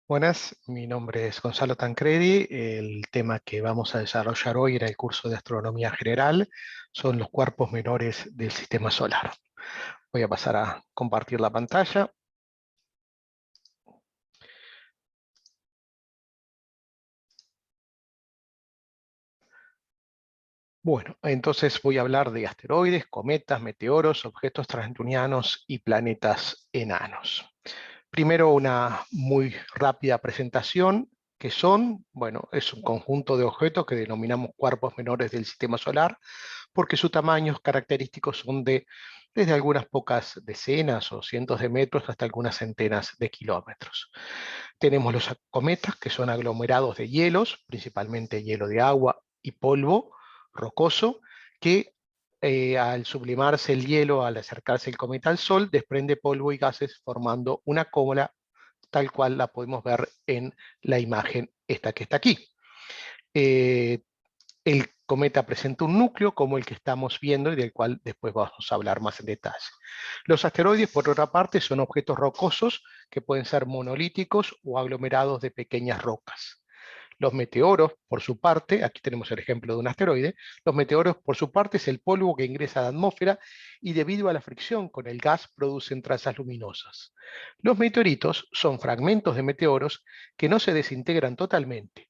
Buenas, mi nombre es Gonzalo Tancredi. El tema que vamos a desarrollar hoy en el curso de Astronomía General son los cuerpos menores del Sistema Solar. Voy a pasar a compartir la pantalla. Bueno, entonces voy a hablar de asteroides, cometas, meteoros, objetos transneptunianos y planetas enanos. Primero, una muy rápida presentación, que son, bueno, es un conjunto de objetos que denominamos cuerpos menores del Sistema Solar, porque sus tamaños característicos son desde algunas pocas decenas o cientos de metros hasta algunas centenas de kilómetros. Tenemos los cometas, que son aglomerados de hielos, principalmente hielo de agua y polvo rocoso, que al sublimarse el hielo, al acercarse el cometa al Sol, desprende polvo y gases formando una cola tal cual la podemos ver en la imagen esta que está aquí. Eh, el cometa presenta un núcleo como el que estamos viendo y del cual después vamos a hablar más en detalle. Los asteroides, por otra parte, son objetos rocosos que pueden ser monolíticos o aglomerados de pequeñas rocas. Los meteoros, por su parte, aquí tenemos el ejemplo de un asteroide, los meteoros, por su parte, es el polvo que ingresa a la atmósfera y debido a la fricción con el gas producen trazas luminosas. Los meteoritos son fragmentos de meteoros que no se desintegran totalmente.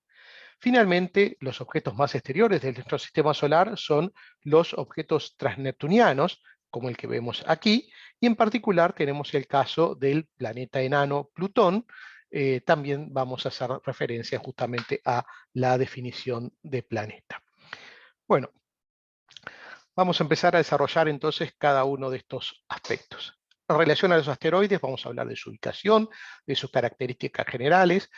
Finalmente, los objetos más exteriores de nuestro sistema solar son los objetos transneptunianos, como el que vemos aquí, y en particular tenemos el caso del planeta enano Plutón. También vamos a hacer referencia justamente a la definición de planeta. Bueno, vamos a empezar a desarrollar entonces cada uno de estos aspectos. En relación a los asteroides, vamos a hablar de su ubicación, de sus características generales,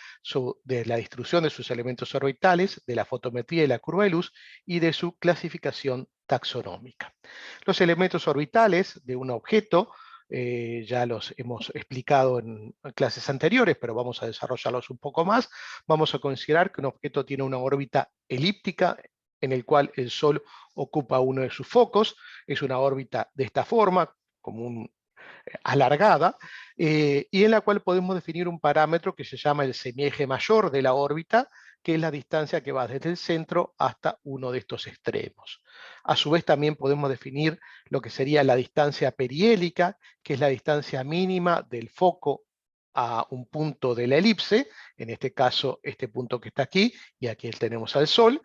de la distribución de sus elementos orbitales, de la fotometría y la curva de luz y de su clasificación taxonómica. Los elementos orbitales de un objeto ya los hemos explicado en clases anteriores, pero vamos a desarrollarlos un poco más. Vamos a considerar que un objeto tiene una órbita elíptica en el cual el Sol ocupa uno de sus focos, es una órbita de esta forma, como alargada, y en la cual podemos definir un parámetro que se llama el semieje mayor de la órbita, que es la distancia que va desde el centro hasta uno de estos extremos. A su vez también podemos definir lo que sería la distancia perihélica, que es la distancia mínima del foco a un punto de la elipse, en este caso este punto que está aquí, y aquí tenemos al Sol,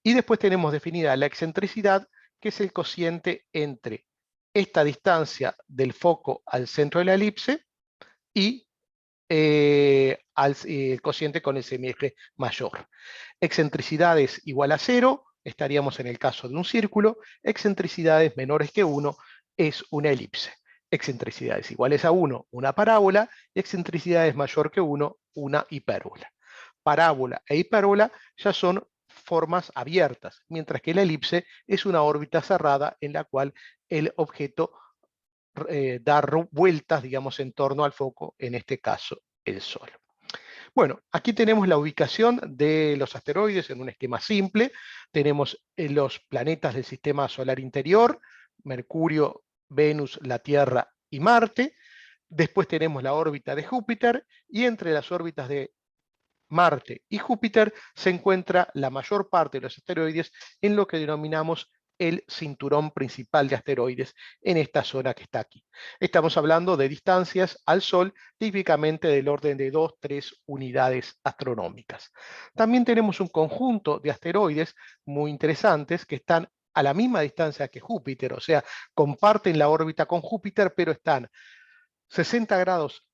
y después tenemos definida la excentricidad, que es el cociente entre esta distancia del foco al centro de la elipse y el cociente con el semieje mayor. Excentricidad es igual a 0, estaríamos en el caso de un círculo. Excentricidades menores que 1 es una elipse. Excentricidades iguales a 1, una parábola, y excentricidades mayor que 1, una hipérbola. Parábola e hipérbola ya son formas abiertas, mientras que la elipse es una órbita cerrada en la cual el objeto da vueltas, digamos, en torno al foco, en este caso el Sol. Bueno, aquí tenemos la ubicación de los asteroides en un esquema simple. Tenemos los planetas del sistema solar interior, Mercurio, Venus, la Tierra y Marte. Después tenemos la órbita de Júpiter y entre las órbitas de Marte y Júpiter se encuentra la mayor parte de los asteroides en lo que denominamos el cinturón principal de asteroides en esta zona que está aquí. Estamos hablando de distancias al Sol típicamente del orden de 2-3 unidades astronómicas. También tenemos un conjunto de asteroides muy interesantes que están a la misma distancia que Júpiter, o sea, comparten la órbita con Júpiter, pero están 60 grados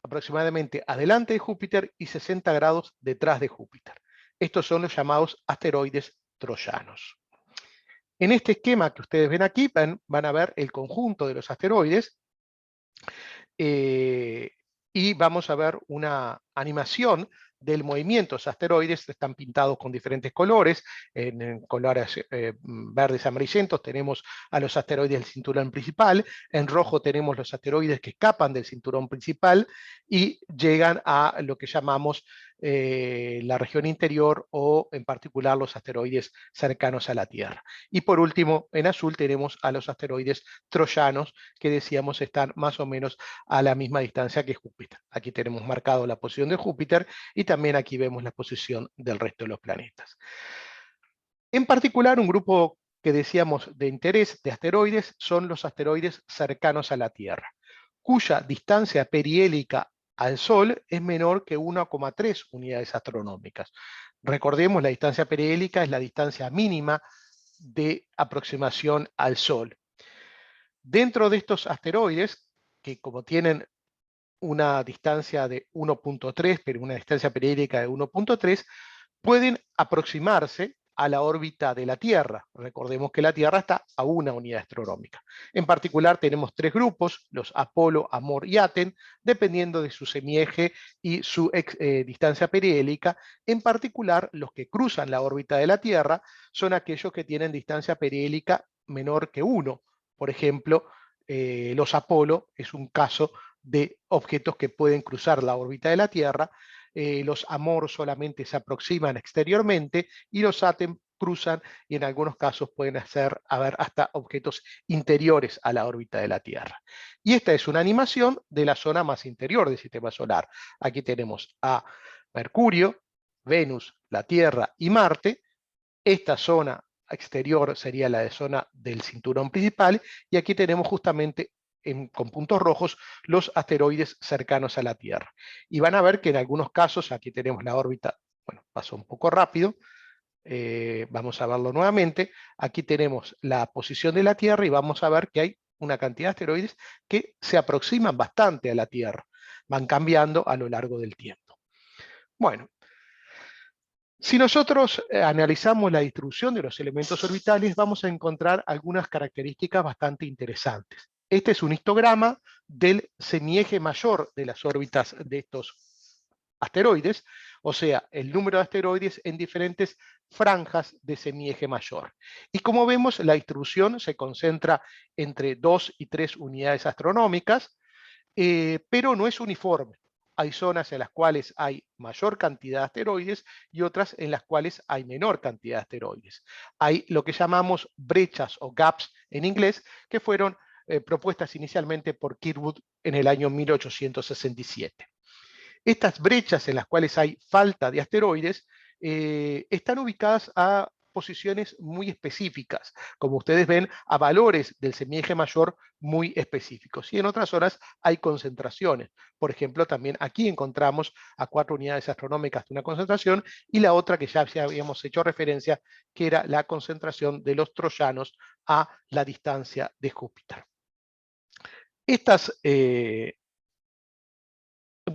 aproximadamente adelante de Júpiter y 60 grados detrás de Júpiter. Estos son los llamados asteroides troyanos. En este esquema que ustedes ven aquí van a ver el conjunto de los asteroides y vamos a ver una animación del movimiento. Los asteroides están pintados con diferentes colores, en colores verdes amarillentos tenemos a los asteroides del cinturón principal, en rojo tenemos los asteroides que escapan del cinturón principal y llegan a lo que llamamos la región interior o en particular los asteroides cercanos a la Tierra. Y por último, en azul tenemos a los asteroides troyanos que decíamos están más o menos a la misma distancia que Júpiter. Aquí tenemos marcado la posición de Júpiter y también aquí vemos la posición del resto de los planetas. En particular, un grupo que decíamos de interés de asteroides son los asteroides cercanos a la Tierra, cuya distancia perihélica al Sol es menor que 1,3 unidades astronómicas. Recordemos, la distancia perihélica es la distancia mínima de aproximación al Sol. Dentro de estos asteroides, que como tienen una distancia de 1,3, pero una distancia perihélica de 1,3, pueden aproximarse a la órbita de la Tierra. Recordemos que la Tierra está a 1 unidad astronómica. En particular tenemos 3 grupos, los Apolo, Amor y Aten, dependiendo de su semieje y su distancia perihélica. En particular, los que cruzan la órbita de la Tierra son aquellos que tienen distancia perihélica menor que 1. Por ejemplo, los Apolo es un caso de objetos que pueden cruzar la órbita de la Tierra. Los Amor solamente se aproximan exteriormente y los Aten cruzan y en algunos casos pueden haber hasta objetos interiores a la órbita de la Tierra. Y esta es una animación de la zona más interior del sistema solar. Aquí tenemos a Mercurio, Venus, la Tierra y Marte. Esta zona exterior sería la zona del cinturón principal y aquí tenemos justamente con puntos rojos los asteroides cercanos a la Tierra. Y van a ver que en algunos casos, aquí tenemos la órbita, bueno, pasó un poco rápido, vamos a verlo nuevamente, aquí tenemos la posición de la Tierra y vamos a ver que hay una cantidad de asteroides que se aproximan bastante a la Tierra, van cambiando a lo largo del tiempo. Bueno, si nosotros analizamos la distribución de los elementos orbitales, vamos a encontrar algunas características bastante interesantes. Este es un histograma del semieje mayor de las órbitas de estos asteroides, o sea, el número de asteroides en diferentes franjas de semieje mayor. Y como vemos, la distribución se concentra entre 2 y 3 unidades astronómicas, pero no es uniforme. Hay zonas en las cuales hay mayor cantidad de asteroides y otras en las cuales hay menor cantidad de asteroides. Hay lo que llamamos brechas o gaps en inglés, que fueron propuestas inicialmente por Kirkwood en el año 1867. Estas brechas en las cuales hay falta de asteroides están ubicadas a posiciones muy específicas, como ustedes ven, a valores del semieje mayor muy específicos. Y en otras zonas hay concentraciones. Por ejemplo, también aquí encontramos a 4 unidades astronómicas de una concentración y la otra que ya habíamos hecho referencia, que era la concentración de los troyanos a la distancia de Júpiter. Estas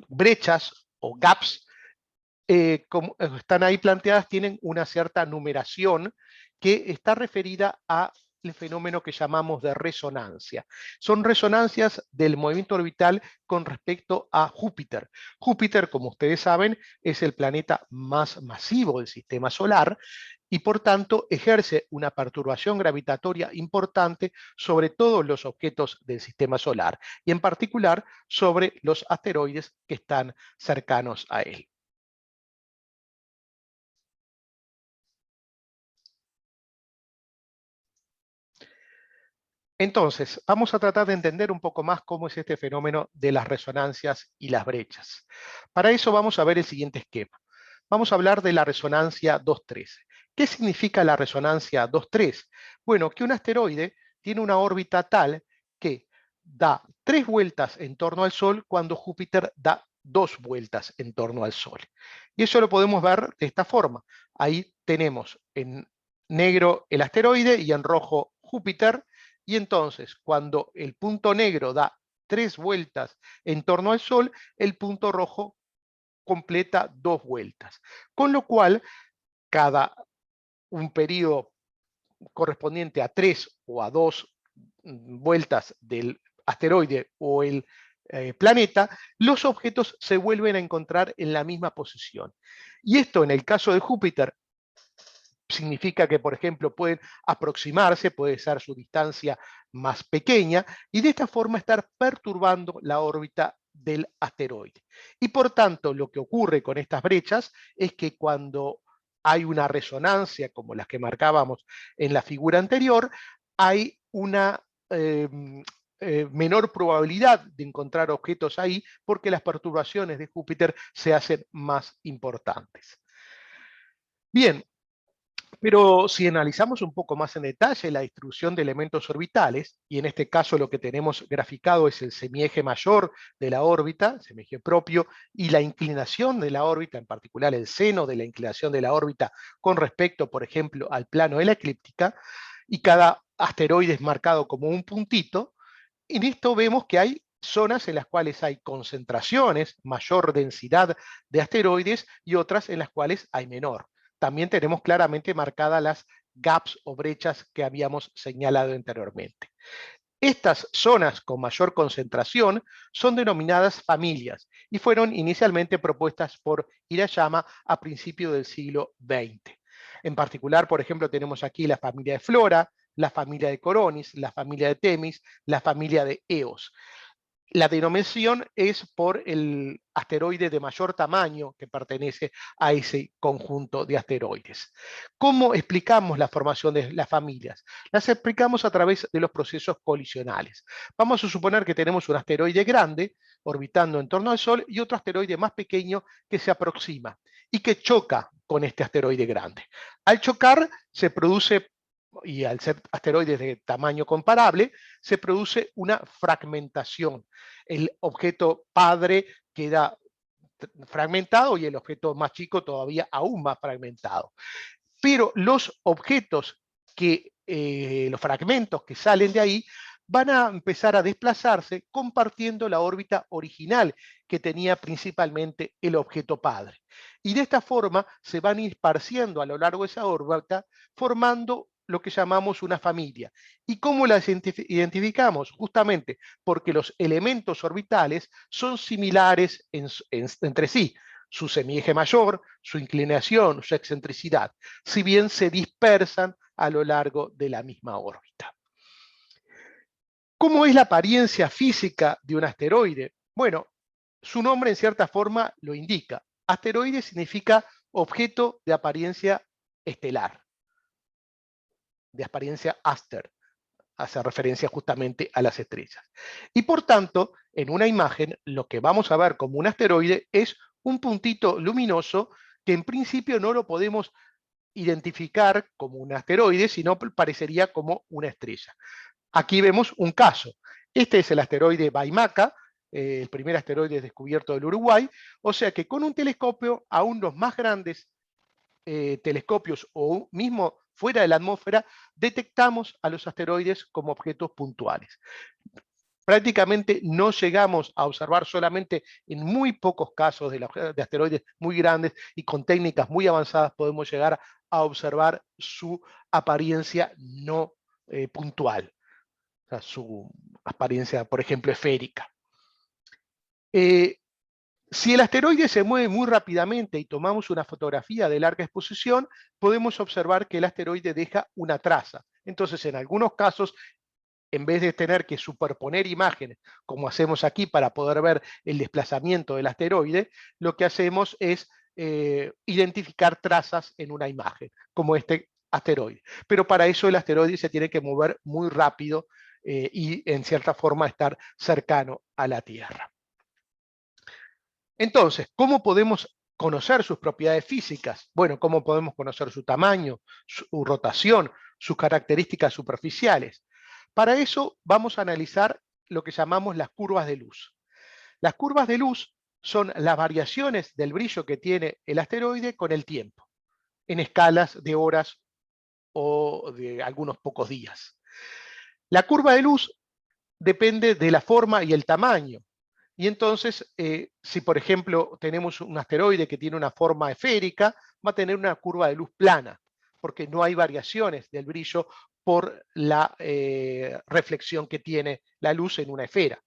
brechas o gaps, como están ahí planteadas, tienen una cierta numeración que está referida a el fenómeno que llamamos de resonancia. Son resonancias del movimiento orbital con respecto a Júpiter. Júpiter, como ustedes saben, es el planeta más masivo del sistema solar y por tanto ejerce una perturbación gravitatoria importante sobre todos los objetos del sistema solar y en particular sobre los asteroides que están cercanos a él. Entonces, vamos a tratar de entender un poco más cómo es este fenómeno de las resonancias y las brechas. Para eso vamos a ver el siguiente esquema. Vamos a hablar de la resonancia 2.13. ¿Qué significa la resonancia 2.3? Bueno, que un asteroide tiene una órbita tal que da 3 vueltas en torno al Sol cuando Júpiter da 2 vueltas en torno al Sol. Y eso lo podemos ver de esta forma. Ahí tenemos en negro el asteroide y en rojo Júpiter. Y entonces, cuando el punto negro da 3 vueltas en torno al Sol, el punto rojo completa 2 vueltas. Con lo cual, cada un periodo correspondiente a 3 o a 2 vueltas del asteroide o el planeta, los objetos se vuelven a encontrar en la misma posición. Y esto en el caso de Júpiter significa que, por ejemplo, pueden aproximarse, puede ser su distancia más pequeña, y de esta forma estar perturbando la órbita del asteroide. Y por tanto, lo que ocurre con estas brechas es que cuando hay una resonancia, como las que marcábamos en la figura anterior, hay una menor probabilidad de encontrar objetos ahí porque las perturbaciones de Júpiter se hacen más importantes. Bien, pero si analizamos un poco más en detalle la distribución de elementos orbitales, y en este caso lo que tenemos graficado es el semieje mayor de la órbita, semieje propio, y la inclinación de la órbita, en particular el seno de la inclinación de la órbita con respecto, por ejemplo, al plano de la eclíptica, y cada asteroide es marcado como un puntito. En esto vemos que hay zonas en las cuales hay concentraciones, mayor densidad de asteroides, y otras en las cuales hay menor. También tenemos claramente marcadas las gaps o brechas que habíamos señalado anteriormente. Estas zonas con mayor concentración son denominadas familias y fueron inicialmente propuestas por Hirayama a principios del siglo XX. En particular, por ejemplo, tenemos aquí la familia de Flora, la familia de Coronis, la familia de Temis, la familia de Eos. La denominación es por el asteroide de mayor tamaño que pertenece a ese conjunto de asteroides. ¿Cómo explicamos la formación de las familias? Las explicamos a través de los procesos colisionales. Vamos a suponer que tenemos un asteroide grande orbitando en torno al Sol y otro asteroide más pequeño que se aproxima y que choca con este asteroide grande. Al chocar se produce, y al ser asteroides de tamaño comparable, se produce una fragmentación. El objeto padre queda fragmentado y el objeto más chico todavía aún más fragmentado. Pero los objetos los fragmentos que salen de ahí van a empezar a desplazarse compartiendo la órbita original que tenía principalmente el objeto padre. Y de esta forma se van esparciendo a lo largo de esa órbita, formando lo que llamamos una familia. ¿Y cómo las identificamos? Justamente porque los elementos orbitales son similares entre sí, su semieje mayor, su inclinación, su excentricidad, si bien se dispersan a lo largo de la misma órbita. ¿Cómo es la apariencia física de un asteroide? Bueno, su nombre en cierta forma lo indica. Asteroide significa objeto de apariencia estelar, de apariencia aster, hace referencia justamente a las estrellas. Y por tanto, en una imagen, lo que vamos a ver como un asteroide es un puntito luminoso que en principio no lo podemos identificar como un asteroide, sino parecería como una estrella. Aquí vemos un caso. Este es el asteroide Baimaca, el primer asteroide descubierto del Uruguay, o sea que con un telescopio, aún los más grandes telescopios o mismo fuera de la atmósfera, detectamos a los asteroides como objetos puntuales. Prácticamente no llegamos a observar, solamente en muy pocos casos de asteroides muy grandes y con técnicas muy avanzadas podemos llegar a observar su apariencia no puntual, o sea, su apariencia, por ejemplo, esférica. Si el asteroide se mueve muy rápidamente y tomamos una fotografía de larga exposición, podemos observar que el asteroide deja una traza. Entonces, en algunos casos, en vez de tener que superponer imágenes, como hacemos aquí para poder ver el desplazamiento del asteroide, lo que hacemos es identificar trazas en una imagen, como este asteroide. Pero para eso el asteroide se tiene que mover muy rápido y en cierta forma estar cercano a la Tierra. Entonces, ¿cómo podemos conocer sus propiedades físicas? Bueno, ¿cómo podemos conocer su tamaño, su rotación, sus características superficiales? Para eso vamos a analizar lo que llamamos las curvas de luz. Las curvas de luz son las variaciones del brillo que tiene el asteroide con el tiempo, en escalas de horas o de algunos pocos días. La curva de luz depende de la forma y el tamaño. Y entonces, si por ejemplo tenemos un asteroide que tiene una forma esférica, va a tener una curva de luz plana, porque no hay variaciones del brillo por la reflexión que tiene la luz en una esfera.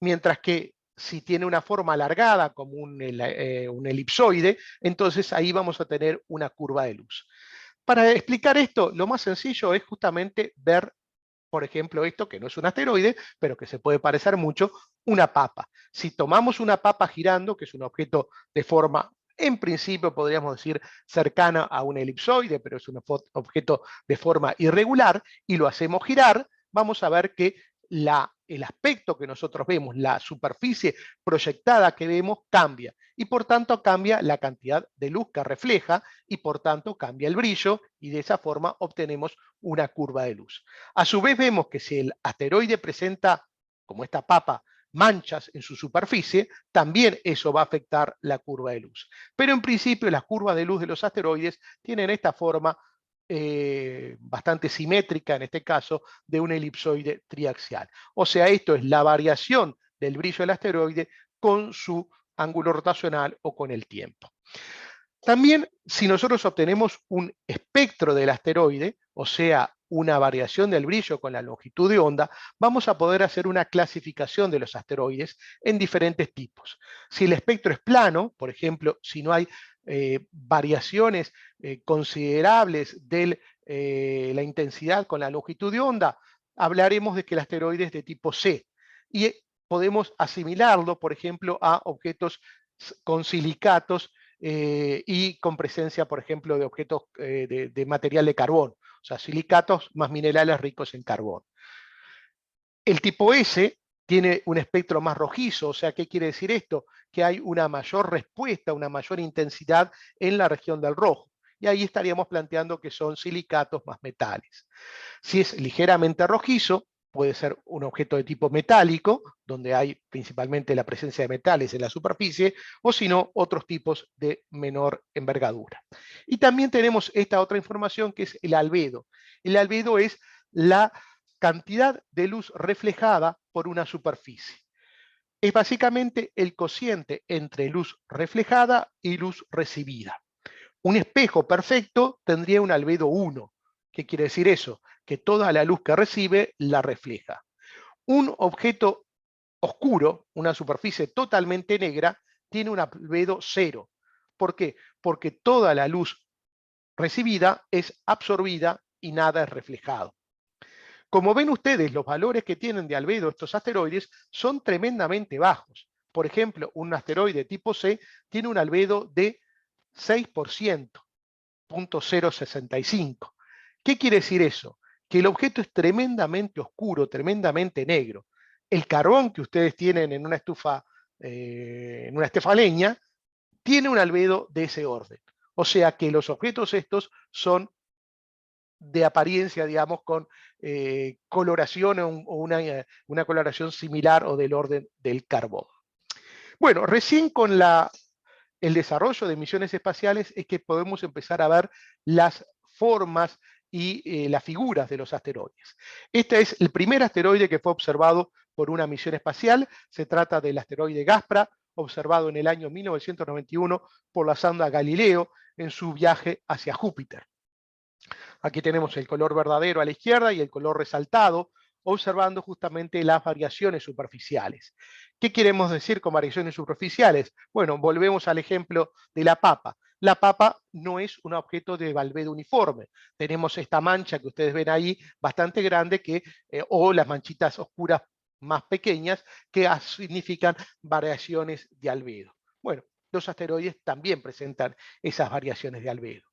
Mientras que si tiene una forma alargada, como un elipsoide, entonces ahí vamos a tener una curva de luz. Para explicar esto, lo más sencillo es justamente ver por ejemplo, esto que no es un asteroide, pero que se puede parecer mucho, una papa. Si tomamos una papa girando, que es un objeto de forma, en principio podríamos decir, cercana a un elipsoide, pero es un objeto de forma irregular, y lo hacemos girar, vamos a ver que el aspecto que nosotros vemos, la superficie proyectada que vemos, cambia. Y por tanto cambia la cantidad de luz que refleja y por tanto cambia el brillo y de esa forma obtenemos una curva de luz. A su vez vemos que si el asteroide presenta, como esta papa, manchas en su superficie, también eso va a afectar la curva de luz. Pero en principio las curvas de luz de los asteroides tienen esta forma bastante simétrica, en este caso, de un elipsoide triaxial. O sea, esto es la variación del brillo del asteroide con su ángulo rotacional o con el tiempo. También, si nosotros obtenemos un espectro del asteroide, o sea, una variación del brillo con la longitud de onda, vamos a poder hacer una clasificación de los asteroides en diferentes tipos. Si el espectro es plano, por ejemplo, si no hay variaciones considerables de la intensidad con la longitud de onda, hablaremos de que el asteroide es de tipo C. Y podemos asimilarlo, por ejemplo, a objetos con silicatos y con presencia, por ejemplo, de objetos de material de carbón, o sea, silicatos más minerales ricos en carbón. El tipo S tiene un espectro más rojizo, o sea, ¿qué quiere decir esto? Que hay una mayor respuesta, una mayor intensidad en la región del rojo. Y ahí estaríamos planteando que son silicatos más metales. Si es ligeramente rojizo, puede ser un objeto de tipo metálico, donde hay principalmente la presencia de metales en la superficie, o si no, otros tipos de menor envergadura. Y también tenemos esta otra información que es el albedo. El albedo es la cantidad de luz reflejada por una superficie. Es básicamente el cociente entre luz reflejada y luz recibida. Un espejo perfecto tendría un albedo 1. ¿Qué quiere decir eso? Que toda la luz que recibe la refleja. Un objeto oscuro, una superficie totalmente negra, tiene un albedo 0. ¿Por qué? Porque toda la luz recibida es absorbida y nada es reflejado. Como ven ustedes, los valores que tienen de albedo estos asteroides son tremendamente bajos. Por ejemplo, un asteroide tipo C tiene un albedo de 6%, 0.065. ¿Qué quiere decir eso? Que el objeto es tremendamente oscuro, tremendamente negro. El carbón que ustedes tienen en una estufa, en una leña, tiene un albedo de ese orden. O sea que los objetos estos son de apariencia, digamos, con coloración o una coloración similar o del orden del carbón. Bueno, recién con el desarrollo de misiones espaciales es que podemos empezar a ver las formas y las figuras de los asteroides. Este es el primer asteroide que fue observado por una misión espacial. Se trata del asteroide Gaspra, observado en el año 1991 por la sonda Galileo en su viaje hacia Júpiter. Aquí tenemos el color verdadero a la izquierda y el color resaltado, observando justamente las variaciones superficiales. ¿Qué queremos decir con variaciones superficiales? Bueno, volvemos al ejemplo de la papa. La papa no es un objeto de albedo uniforme. Tenemos esta mancha que ustedes ven ahí, bastante grande, o las manchitas oscuras más pequeñas, que significan variaciones de albedo. Bueno, los asteroides también presentan esas variaciones de albedo.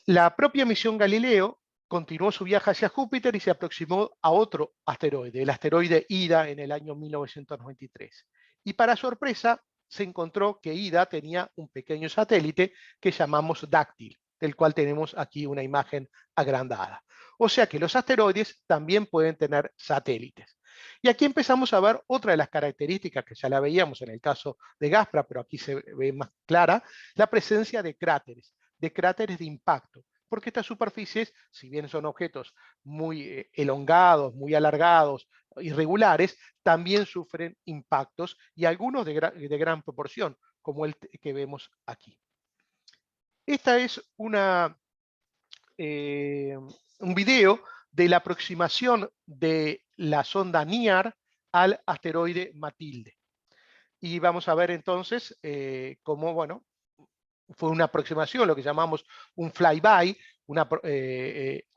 La propia misión Galileo continuó su viaje hacia Júpiter y se aproximó a otro asteroide, el asteroide Ida, en el año 1993. Y para sorpresa, se encontró que Ida tenía un pequeño satélite que llamamos Dáctil, del cual tenemos aquí una imagen agrandada. O sea que los asteroides también pueden tener satélites. Y aquí empezamos a ver otra de las características que ya la veíamos en el caso de Gaspra, pero aquí se ve más clara, la presencia de cráteres de impacto, porque estas superficies, si bien son objetos muy elongados, muy alargados, irregulares, también sufren impactos y algunos de gran proporción, como el que vemos aquí. Esta es un video de la aproximación de la sonda NIAR al asteroide Matilde. Y vamos a ver entonces cómo, bueno, fue una aproximación, lo que llamamos un flyby,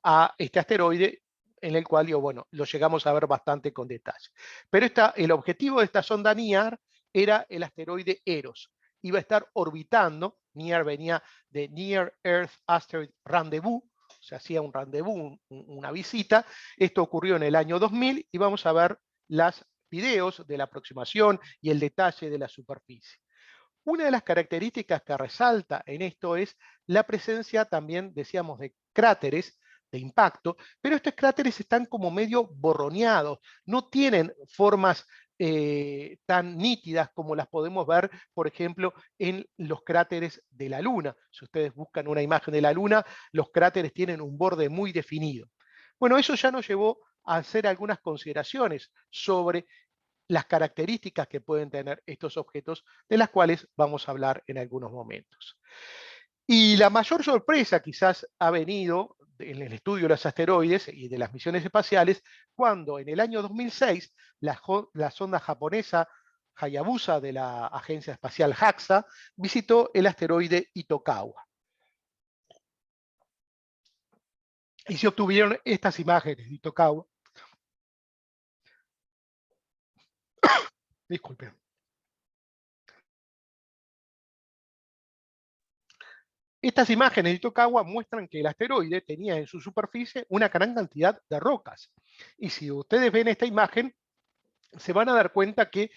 a este asteroide en el cual, bueno, lo llegamos a ver bastante con detalle. Pero el objetivo de esta sonda NEAR era el asteroide Eros. Iba a estar orbitando, NEAR venía de Near Earth Asteroid Rendezvous, se hacía un rendezvous, una visita. Esto ocurrió en el año 2000 y vamos a ver los videos de la aproximación y el detalle de la superficie. Una de las características que resalta en esto es la presencia también, decíamos, de cráteres de impacto, pero estos cráteres están como medio borroneados, no tienen formas tan nítidas como las podemos ver, por ejemplo, en los cráteres de la Luna. Si ustedes buscan una imagen de la Luna, los cráteres tienen un borde muy definido. Bueno, eso ya nos llevó a hacer algunas consideraciones sobre las características que pueden tener estos objetos, de las cuales vamos a hablar en algunos momentos. Y la mayor sorpresa quizás ha venido en el estudio de los asteroides y de las misiones espaciales, cuando en el año 2006 la sonda japonesa Hayabusa de la Agencia Espacial JAXA visitó el asteroide Itokawa. Y se obtuvieron estas imágenes de Itokawa. Disculpen. Estas imágenes de Itokawa muestran que el asteroide tenía en su superficie una gran cantidad de rocas. Y si ustedes ven esta imagen, se van a dar cuenta que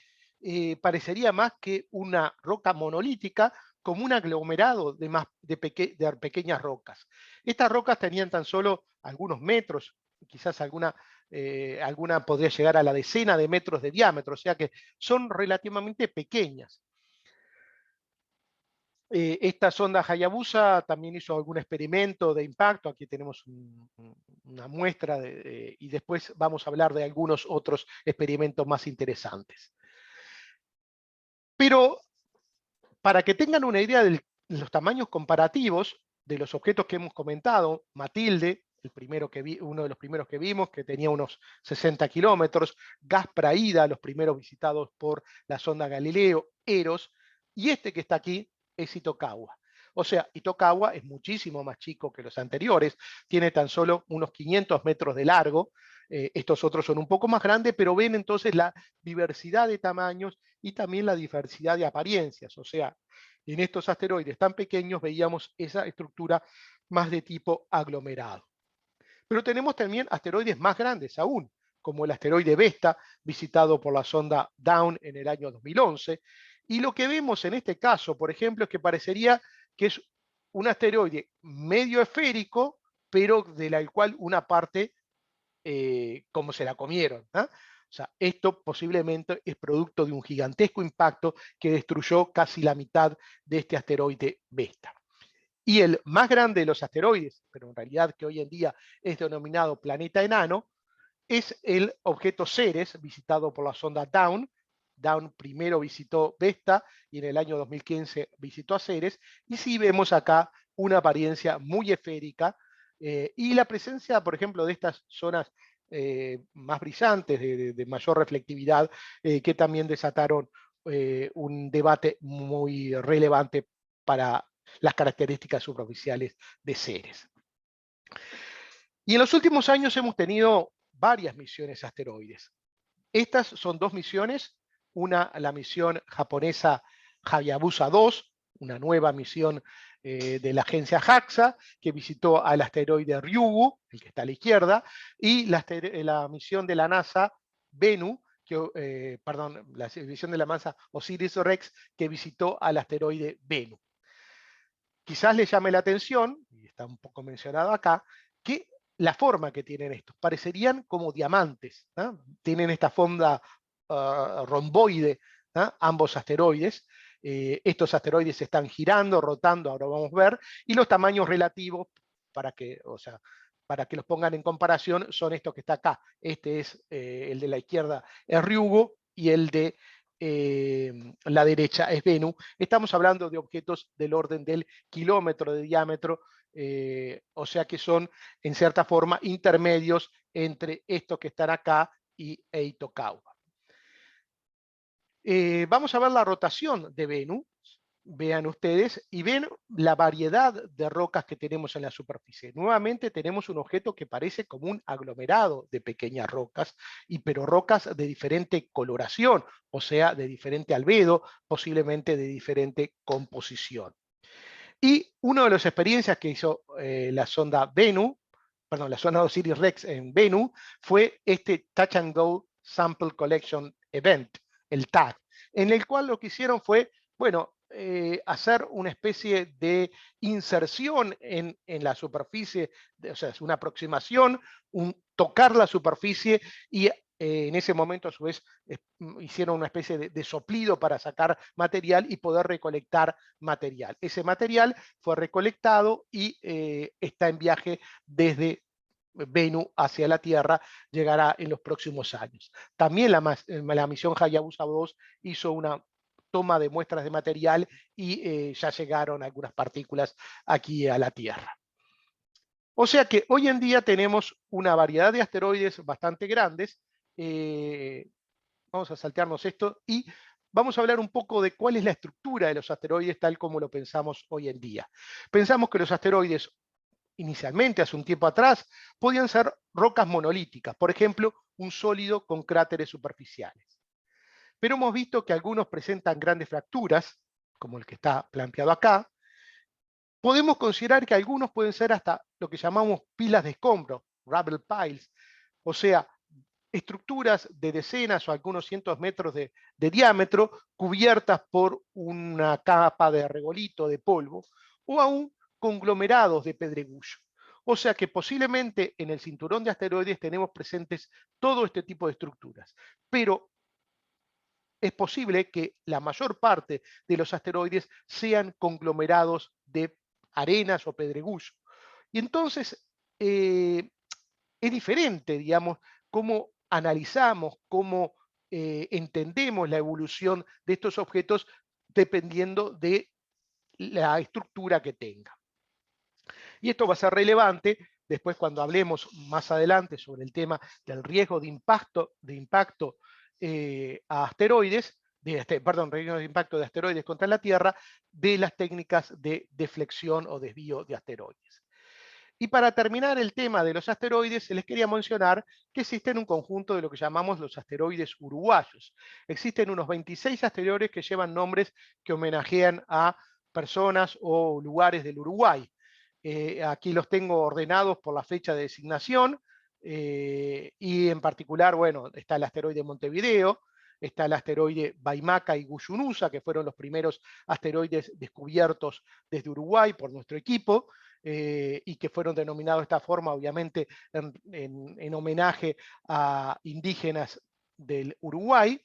parecería más que una roca monolítica, como un aglomerado de pequeñas rocas. Estas rocas tenían tan solo algunos metros, quizás alguna podría llegar a la decena de metros de diámetro, o sea que son relativamente pequeñas. Esta sonda Hayabusa también hizo algún experimento de impacto. Aquí tenemos una muestra y después vamos a hablar de algunos otros experimentos más interesantes. Pero para que tengan una idea de los tamaños comparativos de los objetos que hemos comentado, Matilde, uno de los primeros que vimos, que tenía unos 60 kilómetros, Gaspra Ida, los primeros visitados por la sonda Galileo, Eros, y este que está aquí es Itokawa. O sea, Itokawa es muchísimo más chico que los anteriores, tiene tan solo unos 500 metros de largo, estos otros son un poco más grandes, pero ven entonces la diversidad de tamaños y también la diversidad de apariencias. O sea, en estos asteroides tan pequeños veíamos esa estructura más de tipo aglomerado. Pero tenemos también asteroides más grandes aún, como el asteroide Vesta, visitado por la sonda Dawn en el año 2011. Y lo que vemos en este caso, por ejemplo, es que parecería que es un asteroide medio esférico, pero de la cual una parte como se la comieron. O sea, esto posiblemente es producto de un gigantesco impacto que destruyó casi la mitad de este asteroide Vesta. Y el más grande de los asteroides, pero en realidad que hoy en día es denominado planeta enano, es el objeto Ceres, visitado por la sonda Dawn. Dawn primero visitó Vesta y en el año 2015 visitó a Ceres. Y sí vemos acá una apariencia muy esférica, y la presencia, por ejemplo, de estas zonas más brillantes, de mayor reflectividad, que también desataron un debate muy relevante para las características superficiales de Ceres. Y en los últimos años hemos tenido varias misiones a asteroides. Estas son dos misiones, la misión japonesa Hayabusa 2, una nueva misión de la agencia JAXA, que visitó al asteroide Ryugu, el que está a la izquierda, y la misión de la NASA Bennu, la misión de la NASA OSIRIS-REx, que visitó al asteroide Bennu. Quizás les llame la atención, y está un poco mencionado acá, que la forma que tienen estos parecerían como diamantes, ¿no? Tienen esta forma romboide, ¿no? Ambos asteroides. Estos asteroides están girando, rotando, ahora vamos a ver, y los tamaños relativos, para que los pongan en comparación, son estos que está acá. Este es el de la izquierda, es Ryugu, y el de la derecha es Bennu. Estamos hablando de objetos del orden del kilómetro de diámetro, o sea que son en cierta forma intermedios entre estos que están acá y Itokawa. Vamos a ver la rotación de Bennu. Vean ustedes y ven la variedad de rocas que tenemos en la superficie. Nuevamente tenemos un objeto que parece como un aglomerado de pequeñas rocas, pero rocas de diferente coloración, o sea, de diferente albedo, posiblemente de diferente composición. Y una de las experiencias que hizo la sonda Bennu, perdón, la sonda OSIRIS-REx en Bennu, fue este Touch and Go Sample Collection Event, el TAG, en el cual lo que hicieron fue, bueno, hacer una especie de inserción en la superficie, o sea, es una aproximación, tocar la superficie y en ese momento a su vez hicieron una especie de soplido para sacar material y poder recolectar material. Ese material fue recolectado y está en viaje desde Bennu hacia la Tierra, llegará en los próximos años. También la misión Hayabusa 2 hizo una toma de muestras de material y ya llegaron algunas partículas aquí a la Tierra. O sea que hoy en día tenemos una variedad de asteroides bastante grandes. Vamos a saltearnos esto y vamos a hablar un poco de cuál es la estructura de los asteroides tal como lo pensamos hoy en día. Pensamos que los asteroides inicialmente, hace un tiempo atrás, podían ser rocas monolíticas, por ejemplo, un sólido con cráteres superficiales. Pero hemos visto que algunos presentan grandes fracturas, como el que está planteado acá. Podemos considerar que algunos pueden ser hasta lo que llamamos pilas de escombros, rubble piles, o sea, estructuras de decenas o algunos cientos metros de diámetro cubiertas por una capa de regolito, de polvo, o aún conglomerados de pedregullo. O sea que posiblemente en el cinturón de asteroides tenemos presentes todo este tipo de estructuras, pero es posible que la mayor parte de los asteroides sean conglomerados de arenas o pedregullo. Y entonces es diferente, digamos, cómo analizamos, cómo entendemos la evolución de estos objetos dependiendo de la estructura que tenga. Y esto va a ser relevante después cuando hablemos más adelante sobre el tema del riesgo de impacto a asteroides, riesgo de impacto de asteroides contra la Tierra, de las técnicas de deflexión o desvío de asteroides. Y para terminar el tema de los asteroides, les quería mencionar que existen un conjunto de lo que llamamos los asteroides uruguayos. Existen unos 26 asteroides que llevan nombres que homenajean a personas o lugares del Uruguay. Aquí los tengo ordenados por la fecha de designación y en particular, bueno, está el asteroide Montevideo, está el asteroide Baimaca y Guyunusa, que fueron los primeros asteroides descubiertos desde Uruguay por nuestro equipo, y que fueron denominados de esta forma, obviamente, en homenaje a indígenas del Uruguay.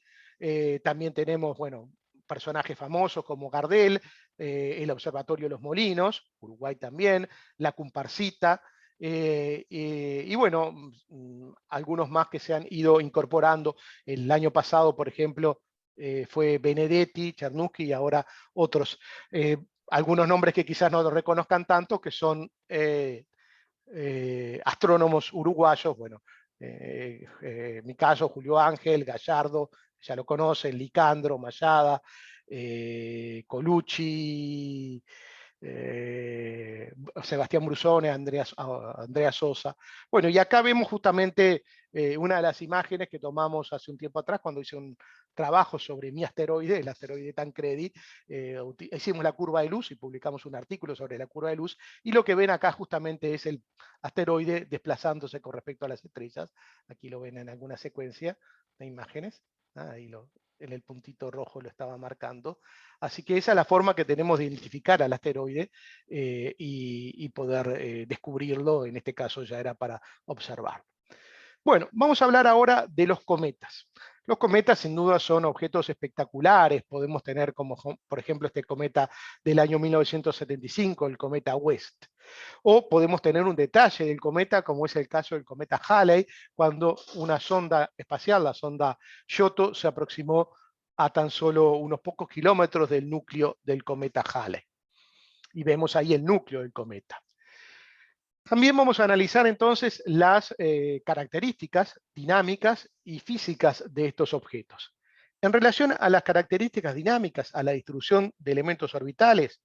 También tenemos, bueno, personajes famosos como Gardel, el Observatorio de los Molinos, Uruguay también, la Comparsita, y bueno, algunos más que se han ido incorporando. El año pasado, por ejemplo, fue Benedetti, Chernuski y ahora otros. Algunos nombres que quizás no lo reconozcan tanto, que son astrónomos uruguayos, bueno, en mi caso Julio Ángel, Gallardo, ya lo conocen, Licandro, Mayada, Colucci, Sebastián Brusone, Andrea Sosa. Bueno, y acá vemos justamente una de las imágenes que tomamos hace un tiempo atrás cuando hice un trabajo sobre mi asteroide, el asteroide Tancredi. Hicimos la curva de luz y publicamos un artículo sobre la curva de luz, y lo que ven acá justamente es el asteroide desplazándose con respecto a las estrellas. Aquí lo ven en alguna secuencia de imágenes. Ahí en el puntito rojo lo estaba marcando. Así que esa es la forma que tenemos de identificar al asteroide y poder descubrirlo. En este caso ya era para observarlo. Bueno, vamos a hablar ahora de los cometas. Los cometas sin duda son objetos espectaculares. Podemos tener como, por ejemplo, este cometa del año 1975, el cometa West. O podemos tener un detalle del cometa, como es el caso del cometa Halley, cuando una sonda espacial, la sonda Giotto, se aproximó a tan solo unos pocos kilómetros del núcleo del cometa Halley. Y vemos ahí el núcleo del cometa. También vamos a analizar entonces las características dinámicas y físicas de estos objetos. En relación a las características dinámicas, a la distribución de elementos orbitales,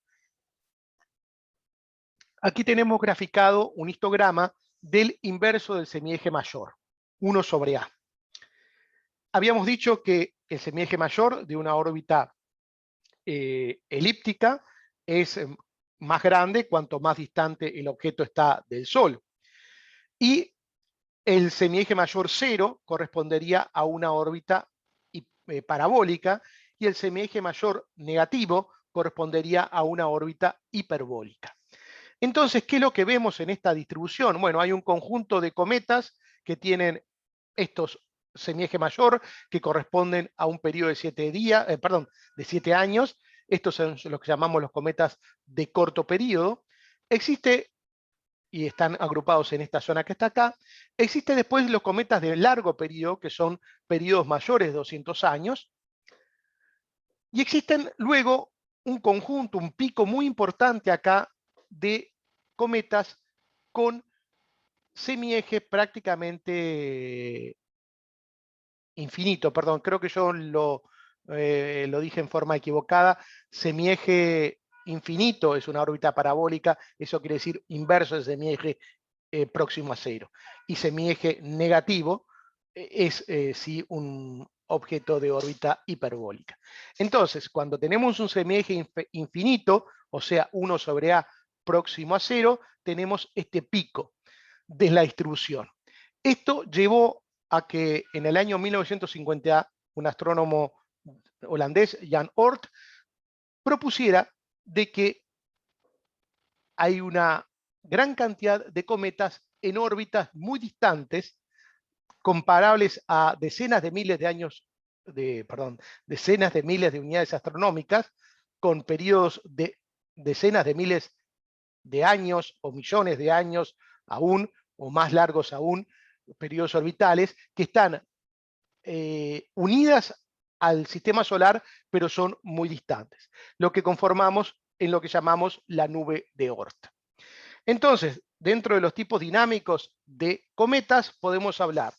aquí tenemos graficado un histograma del inverso del semieje mayor, 1 sobre A. Habíamos dicho que el semieje mayor de una órbita elíptica es más grande cuanto más distante el objeto está del Sol. Y el semieje mayor 0 correspondería a una órbita parabólica y el semieje mayor negativo correspondería a una órbita hiperbólica. Entonces, ¿qué es lo que vemos en esta distribución? Bueno, hay un conjunto de cometas que tienen estos semieje mayor que corresponden a un periodo de 7 días, de 7 años. Estos son los que llamamos los cometas de corto periodo. Existe, y están agrupados en esta zona que está acá, existe después los cometas de largo periodo, que son periodos mayores de 200 años, y existen luego un conjunto, un pico muy importante acá de cometas con semieje prácticamente infinito, perdón, creo que yo lo dije en forma equivocada. Semieje infinito es una órbita parabólica, eso quiere decir inverso de semieje próximo a cero. Y semieje negativo es sí un objeto de órbita hiperbólica. Entonces, cuando tenemos un semieje infinito, o sea, 1 sobre A próximo a cero, tenemos este pico de la distribución. Esto llevó a que en el año 1950 un astrónomo holandés, Jan Oort, propusiera de que hay una gran cantidad de cometas en órbitas muy distantes, comparables a decenas de miles de años, decenas de miles de unidades astronómicas, con periodos de decenas de miles de años o millones de años aún, o más largos aún, periodos orbitales, que están unidas al sistema solar, pero son muy distantes, lo que conformamos en lo que llamamos la nube de Oort. Entonces, dentro de los tipos dinámicos de cometas, podemos hablar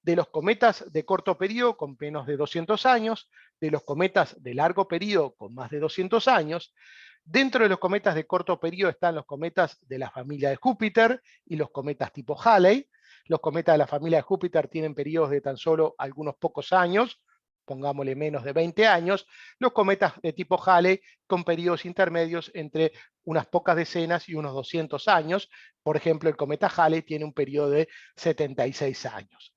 de los cometas de corto periodo con menos de 200 años, de los cometas de largo periodo con más de 200 años. Dentro de los cometas de corto periodo están los cometas de la familia de Júpiter y los cometas tipo Halley. Los cometas de la familia de Júpiter tienen periodos de tan solo algunos pocos años, pongámosle menos de 20 años. Los cometas de tipo Halley con periodos intermedios entre unas pocas decenas y unos 200 años. Por ejemplo, el cometa Halley tiene un periodo de 76 años.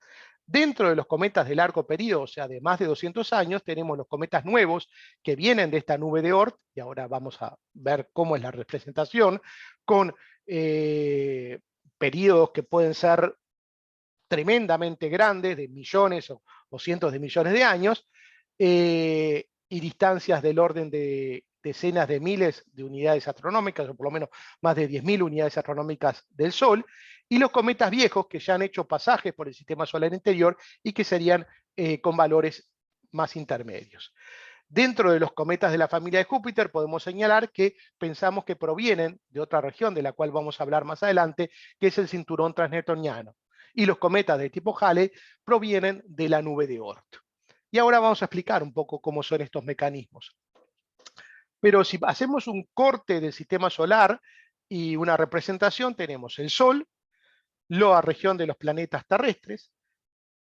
Dentro de los cometas de largo periodo, o sea, de más de 200 años, tenemos los cometas nuevos que vienen de esta nube de Oort, y ahora vamos a ver cómo es la representación, con periodos que pueden ser tremendamente grandes, de millones o cientos de millones de años, y distancias del orden de decenas de miles de unidades astronómicas, o por lo menos más de 10.000 unidades astronómicas del Sol, y los cometas viejos que ya han hecho pasajes por el sistema solar interior y que serían con valores más intermedios. Dentro de los cometas de la familia de Júpiter podemos señalar que pensamos que provienen de otra región de la cual vamos a hablar más adelante, que es el cinturón transneptuniano. Y los cometas de tipo Halley provienen de la nube de Oort. Y ahora vamos a explicar un poco cómo son estos mecanismos. Pero si hacemos un corte del sistema solar y una representación, tenemos el Sol, la región de los planetas terrestres,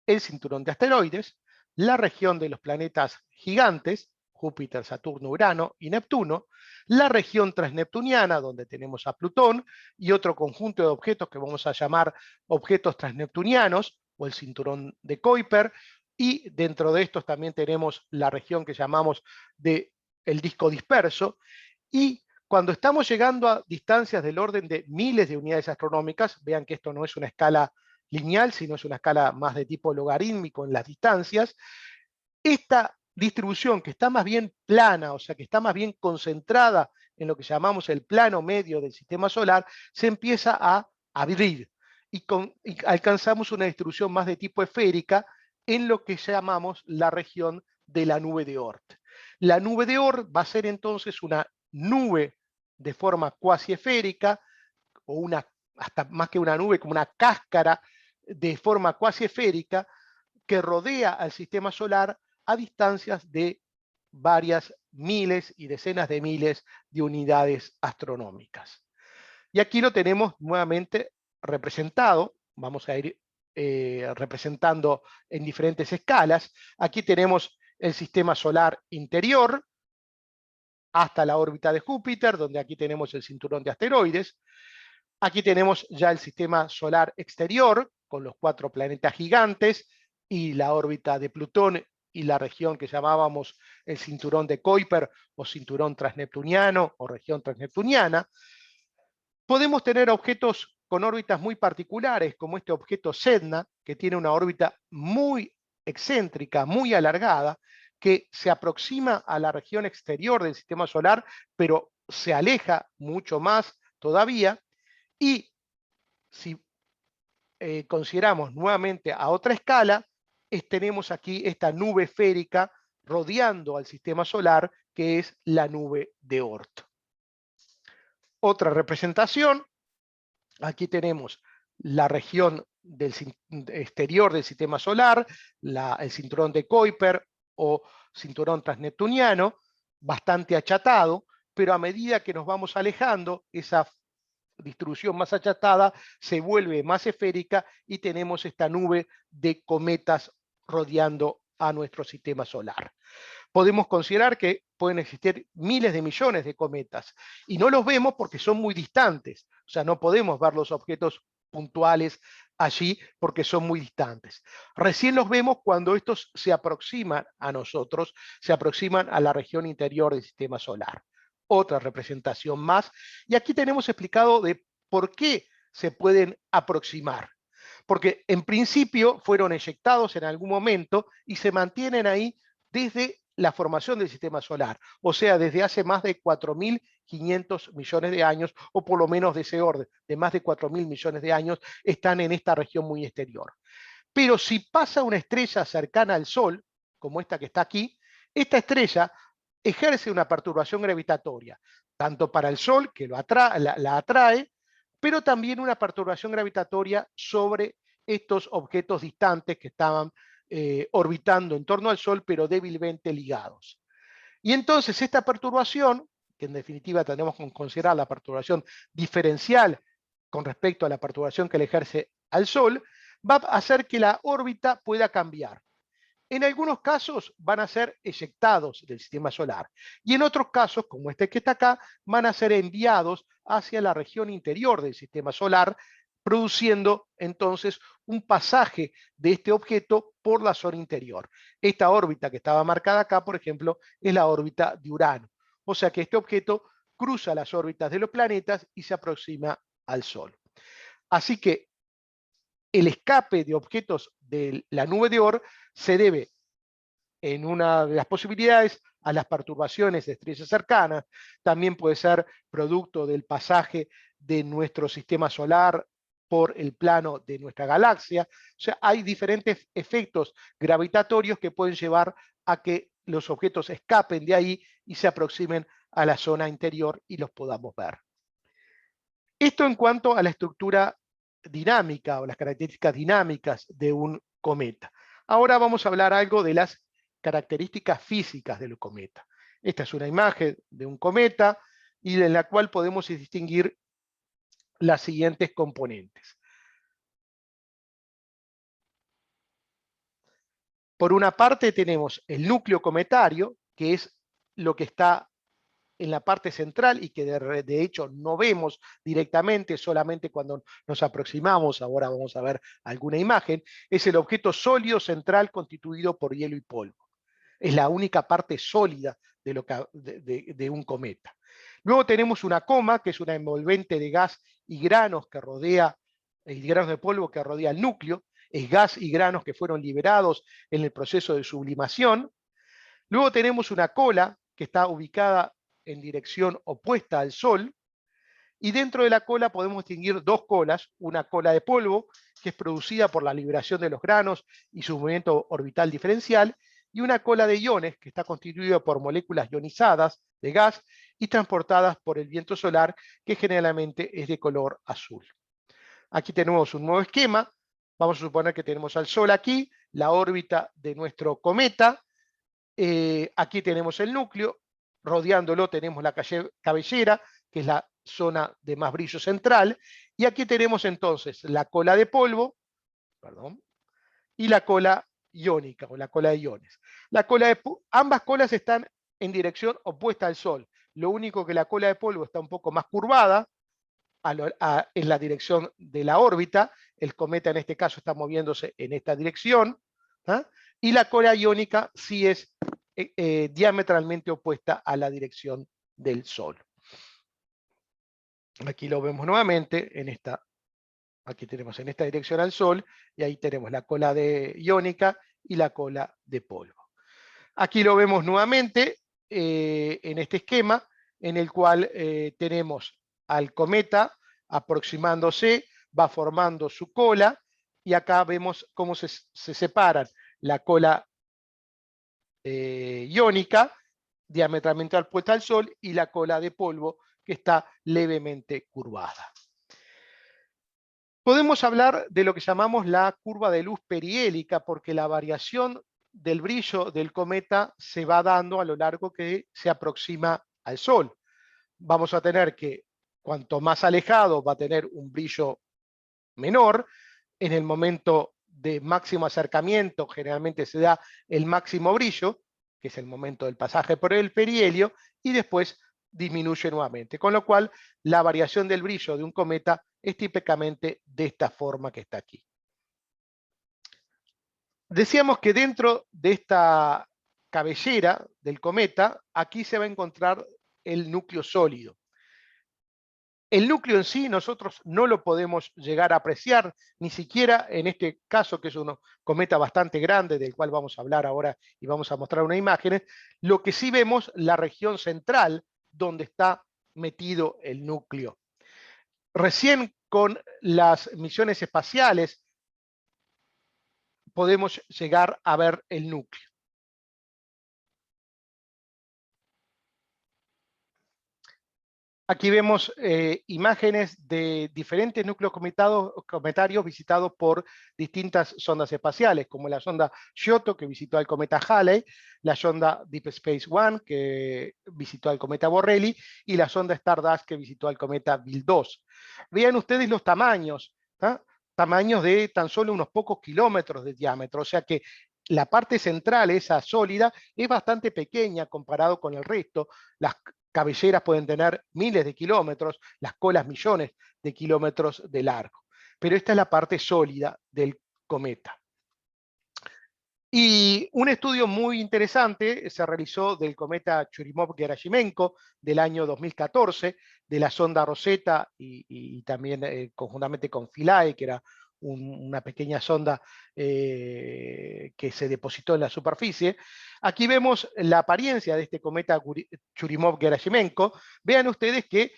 el cinturón de asteroides, la región de los planetas gigantes, Júpiter, Saturno, Urano y Neptuno, la región transneptuniana, donde tenemos a Plutón, y otro conjunto de objetos que vamos a llamar objetos transneptunianos, o el cinturón de Kuiper, y dentro de estos también tenemos la región que llamamos de el disco disperso, y cuando estamos llegando a distancias del orden de miles de unidades astronómicas, vean que esto no es una escala lineal, sino es una escala más de tipo logarítmico en las distancias, esta distribución que está más bien plana, o sea que está más bien concentrada en lo que llamamos el plano medio del sistema solar, se empieza a abrir y alcanzamos una distribución más de tipo esférica en lo que llamamos la región de la nube de Oort. La nube de Oort va a ser entonces una nube de forma cuasi esférica, o una, hasta más que una nube, como una cáscara de forma cuasi esférica que rodea al sistema solar a distancias de varias miles y decenas de miles de unidades astronómicas. Y aquí lo tenemos nuevamente representado. Vamos a ir representando en diferentes escalas. Aquí tenemos el sistema solar interior hasta la órbita de Júpiter, donde aquí tenemos el cinturón de asteroides. Aquí tenemos ya el sistema solar exterior, con los 4 planetas gigantes y la órbita de Plutón y la región que llamábamos el cinturón de Kuiper o cinturón transneptuniano o región transneptuniana. Podemos tener objetos con órbitas muy particulares, como este objeto Sedna, que tiene una órbita muy excéntrica, muy alargada, que se aproxima a la región exterior del sistema solar, pero se aleja mucho más todavía. Y si consideramos nuevamente a otra escala, tenemos aquí esta nube esférica rodeando al sistema solar, que es la nube de Oort. Otra representación, aquí tenemos la región del exterior del sistema solar, el cinturón de Kuiper o cinturón transneptuniano, bastante achatado, pero a medida que nos vamos alejando, esa distribución más achatada se vuelve más esférica y tenemos esta nube de cometas rodeando a nuestro sistema solar. Podemos considerar que pueden existir miles de millones de cometas y no los vemos porque son muy distantes, o sea, no podemos ver los objetos puntuales allí porque son muy distantes. Recién los vemos cuando estos se aproximan a nosotros, se aproximan a la región interior del sistema solar. Otra representación más, y aquí tenemos explicado de por qué se pueden aproximar. Porque en principio fueron eyectados en algún momento y se mantienen ahí desde la formación del sistema solar, o sea, desde hace más de 4.500 millones de años, o por lo menos de ese orden, de más de 4.000 millones de años, están en esta región muy exterior. Pero si pasa una estrella cercana al Sol, como esta que está aquí, esta estrella ejerce una perturbación gravitatoria, tanto para el Sol, que la atrae, pero también una perturbación gravitatoria sobre estos objetos distantes que estaban orbitando en torno al Sol, pero débilmente ligados. Y entonces esta perturbación, que en definitiva tenemos que considerar la perturbación diferencial con respecto a la perturbación que le ejerce al Sol, va a hacer que la órbita pueda cambiar. En algunos casos van a ser eyectados del sistema solar y en otros casos, como este que está acá, van a ser enviados hacia la región interior del sistema solar, produciendo entonces un pasaje de este objeto por la zona interior. Esta órbita que estaba marcada acá, por ejemplo, es la órbita de Urano. O sea que este objeto cruza las órbitas de los planetas y se aproxima al Sol. Así que el escape de objetos de la nube de Oort se debe, en una de las posibilidades, a las perturbaciones de estrellas cercanas. También puede ser producto del pasaje de nuestro sistema solar por el plano de nuestra galaxia. O sea, hay diferentes efectos gravitatorios que pueden llevar a que los objetos escapen de ahí y se aproximen a la zona interior y los podamos ver. Esto en cuanto a la estructura dinámica o las características dinámicas de un cometa. Ahora vamos a hablar algo de las características físicas del cometa. Esta es una imagen de un cometa y en la cual podemos distinguir las siguientes componentes. Por una parte tenemos el núcleo cometario, que es lo que está en la parte central y que de hecho no vemos directamente, solamente cuando nos aproximamos. Ahora vamos a ver alguna imagen. Es el objeto sólido central constituido por hielo y polvo. Es la única parte sólida de un cometa. Luego tenemos una coma, que es una envolvente de gas y granos que rodea, granos de polvo que rodea el núcleo. Es gas y granos que fueron liberados en el proceso de sublimación. Luego tenemos una cola que está ubicada en dirección opuesta al Sol, y dentro de la cola podemos distinguir dos colas, una cola de polvo, que es producida por la liberación de los granos y su movimiento orbital diferencial, y una cola de iones, que está constituida por moléculas ionizadas de gas y transportadas por el viento solar, que generalmente es de color azul. Aquí tenemos un nuevo esquema. Vamos a suponer que tenemos al Sol aquí, la órbita de nuestro cometa, Aquí tenemos el núcleo, rodeándolo tenemos la cabellera, que es la zona de más brillo central, y aquí tenemos entonces la cola de polvo, perdón, y la cola iónica o la cola de iones. Ambas colas están en dirección opuesta al Sol. Lo único que la cola de polvo está un poco más curvada en la dirección de la órbita. El cometa en este caso está moviéndose en esta dirección. ¿Ah? Y la cola iónica sí es diametralmente opuesta a la dirección del Sol. Aquí lo vemos nuevamente en esta. Aquí tenemos en esta dirección al Sol, y ahí tenemos la cola iónica y la cola de polvo. Aquí lo vemos nuevamente en este esquema, en el cual tenemos al cometa aproximándose, va formando su cola, y acá vemos cómo se separan la cola iónica, diametralmente opuesta al Sol, y la cola de polvo, que está levemente curvada. Podemos hablar de lo que llamamos la curva de luz perihélica, porque la variación del brillo del cometa se va dando a lo largo que se aproxima al Sol. Vamos a tener que, cuanto más alejado, va a tener un brillo menor. En el momento de máximo acercamiento, generalmente se da el máximo brillo, que es el momento del pasaje por el perihelio, y después disminuye nuevamente. Con lo cual, la variación del brillo de un cometa es típicamente de esta forma que está aquí. Decíamos que dentro de esta cabellera del cometa, aquí se va a encontrar el núcleo sólido. El núcleo en sí nosotros no lo podemos llegar a apreciar, ni siquiera en este caso, que es un cometa bastante grande, del cual vamos a hablar ahora y vamos a mostrar unas imágenes. Lo que sí vemos, la región central, donde está metido el núcleo. Recién con las misiones espaciales podemos llegar a ver el núcleo. Aquí vemos imágenes de diferentes núcleos cometarios visitados por distintas sondas espaciales, como la sonda Giotto, que visitó al cometa Halley, la sonda Deep Space One, que visitó al cometa Borrelly, y la sonda Stardust, que visitó al cometa Bill 2. Vean ustedes los tamaños, ¿ah? Tamaños de tan solo unos pocos kilómetros de diámetro, o sea que la parte central, esa sólida, es bastante pequeña comparado con el resto. Las cabelleras pueden tener miles de kilómetros, las colas millones de kilómetros de largo. Pero esta es la parte sólida del cometa. Y un estudio muy interesante se realizó del cometa Churyumov-Gerasimenko del año 2014, de la sonda Rosetta y también conjuntamente con Philae, que era una pequeña sonda que se depositó en la superficie. Aquí vemos la apariencia de este cometa Churyumov-Gerasimenko. Vean ustedes que,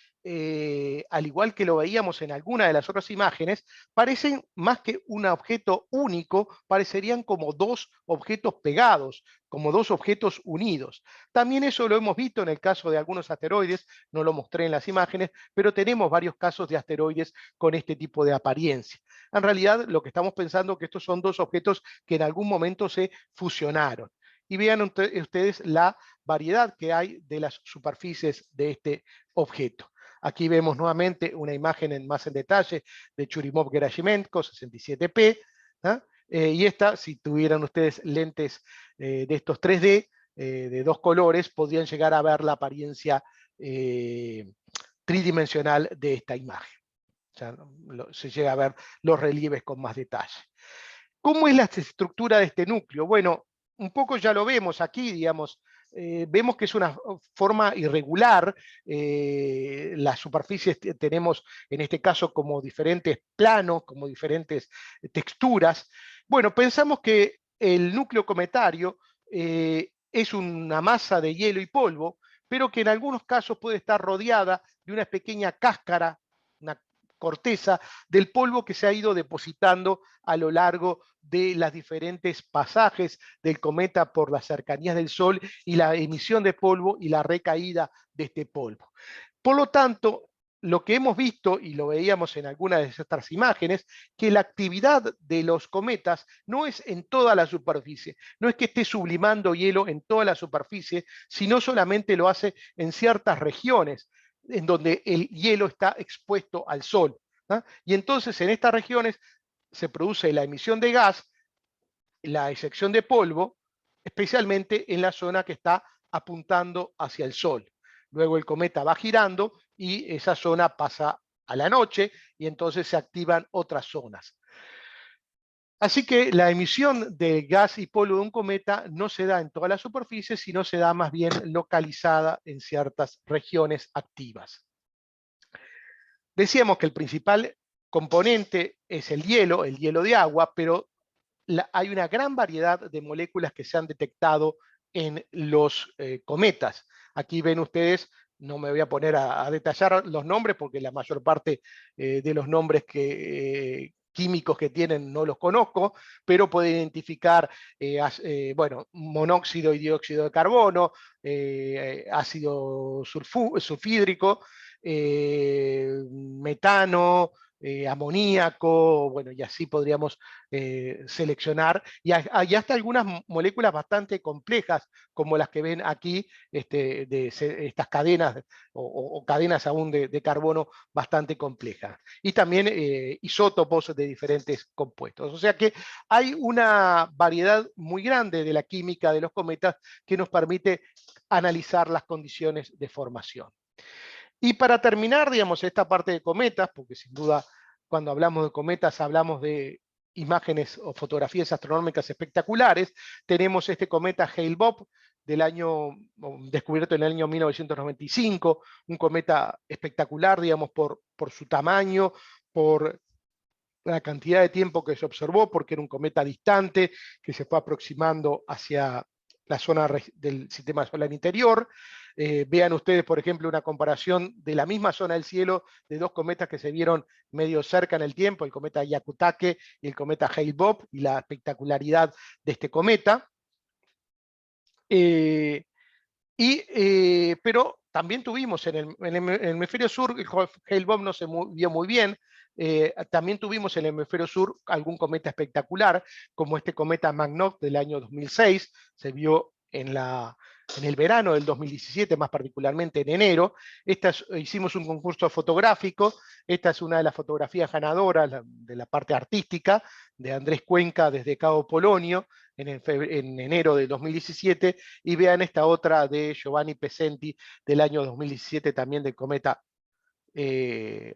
al igual que lo veíamos en alguna de las otras imágenes, parecen más que un objeto único, parecerían como dos objetos pegados, como dos objetos unidos. También eso lo hemos visto en el caso de algunos asteroides, no lo mostré en las imágenes, pero tenemos varios casos de asteroides con este tipo de apariencia. En realidad, lo que estamos pensando es que estos son dos objetos que en algún momento se fusionaron. Y vean ustedes la variedad que hay de las superficies de este objeto. Aquí vemos nuevamente una imagen más en detalle de Churyumov-Gerasimenko 67P. ¿Ah? Y esta, si tuvieran ustedes lentes de estos 3D, de dos colores, podrían llegar a ver la apariencia tridimensional de esta imagen. O sea, se llega a ver los relieves con más detalle. ¿Cómo es la estructura de este núcleo? Bueno, un poco ya lo vemos aquí, digamos, vemos que es una forma irregular. Las superficies tenemos en este caso como diferentes planos, como diferentes texturas. Bueno, pensamos que el núcleo cometario es una masa de hielo y polvo, pero que en algunos casos puede estar rodeada de una pequeña cáscara, una corteza del polvo que se ha ido depositando a lo largo de los diferentes pasajes del cometa por las cercanías del Sol y la emisión de polvo y la recaída de este polvo. Por lo tanto, lo que hemos visto, y lo veíamos en algunas de estas imágenes, que la actividad de los cometas no es en toda la superficie, no es que esté sublimando hielo en toda la superficie, sino solamente lo hace en ciertas regiones, en donde el hielo está expuesto al sol. Y entonces en estas regiones se produce la emisión de gas, la eyección de polvo, especialmente en la zona que está apuntando hacia el sol. Luego el cometa va girando y esa zona pasa a la noche y entonces se activan otras zonas. Así que la emisión de gas y polvo de un cometa no se da en toda la superficie, sino se da más bien localizada en ciertas regiones activas. Decíamos que el principal componente es el hielo de agua, pero hay una gran variedad de moléculas que se han detectado en los cometas. Aquí ven ustedes, no me voy a poner a detallar los nombres porque la mayor parte de los nombres químicos que tienen no los conozco, pero puede identificar bueno, monóxido y dióxido de carbono, ácido sulfídrico, metano, amoníaco, bueno, y así podríamos seleccionar, y hay hasta algunas moléculas bastante complejas, como las que ven aquí, de estas cadenas, o cadenas aún de carbono bastante complejas. Y también isótopos de diferentes compuestos. O sea que hay una variedad muy grande de la química de los cometas que nos permite analizar las condiciones de formación. Y para terminar, digamos, esta parte de cometas, porque sin duda cuando hablamos de cometas hablamos de imágenes o fotografías astronómicas espectaculares, tenemos este cometa Hale-Bopp descubierto en el año 1995, un cometa espectacular, digamos, por su tamaño, por la cantidad de tiempo que se observó, porque era un cometa distante que se fue aproximando hacia la zona del sistema solar interior. Vean ustedes, por ejemplo, una comparación de la misma zona del cielo de dos cometas que se vieron medio cerca en el tiempo, el cometa Hyakutake y el cometa Hale-Bopp, y la espectacularidad de este cometa. Pero también tuvimos en el hemisferio sur, Hale-Bopp no se vio muy bien, también tuvimos en el hemisferio sur algún cometa espectacular, como este cometa Magnot del año 2006, se vio en el verano del 2017, más particularmente en enero. Hicimos un concurso fotográfico, esta es una de las fotografías ganadoras de la parte artística, de Andrés Cuenca desde Cabo Polonio, en enero de 2017, y vean esta otra de Giovanni Pesenti del año 2017, también del cometa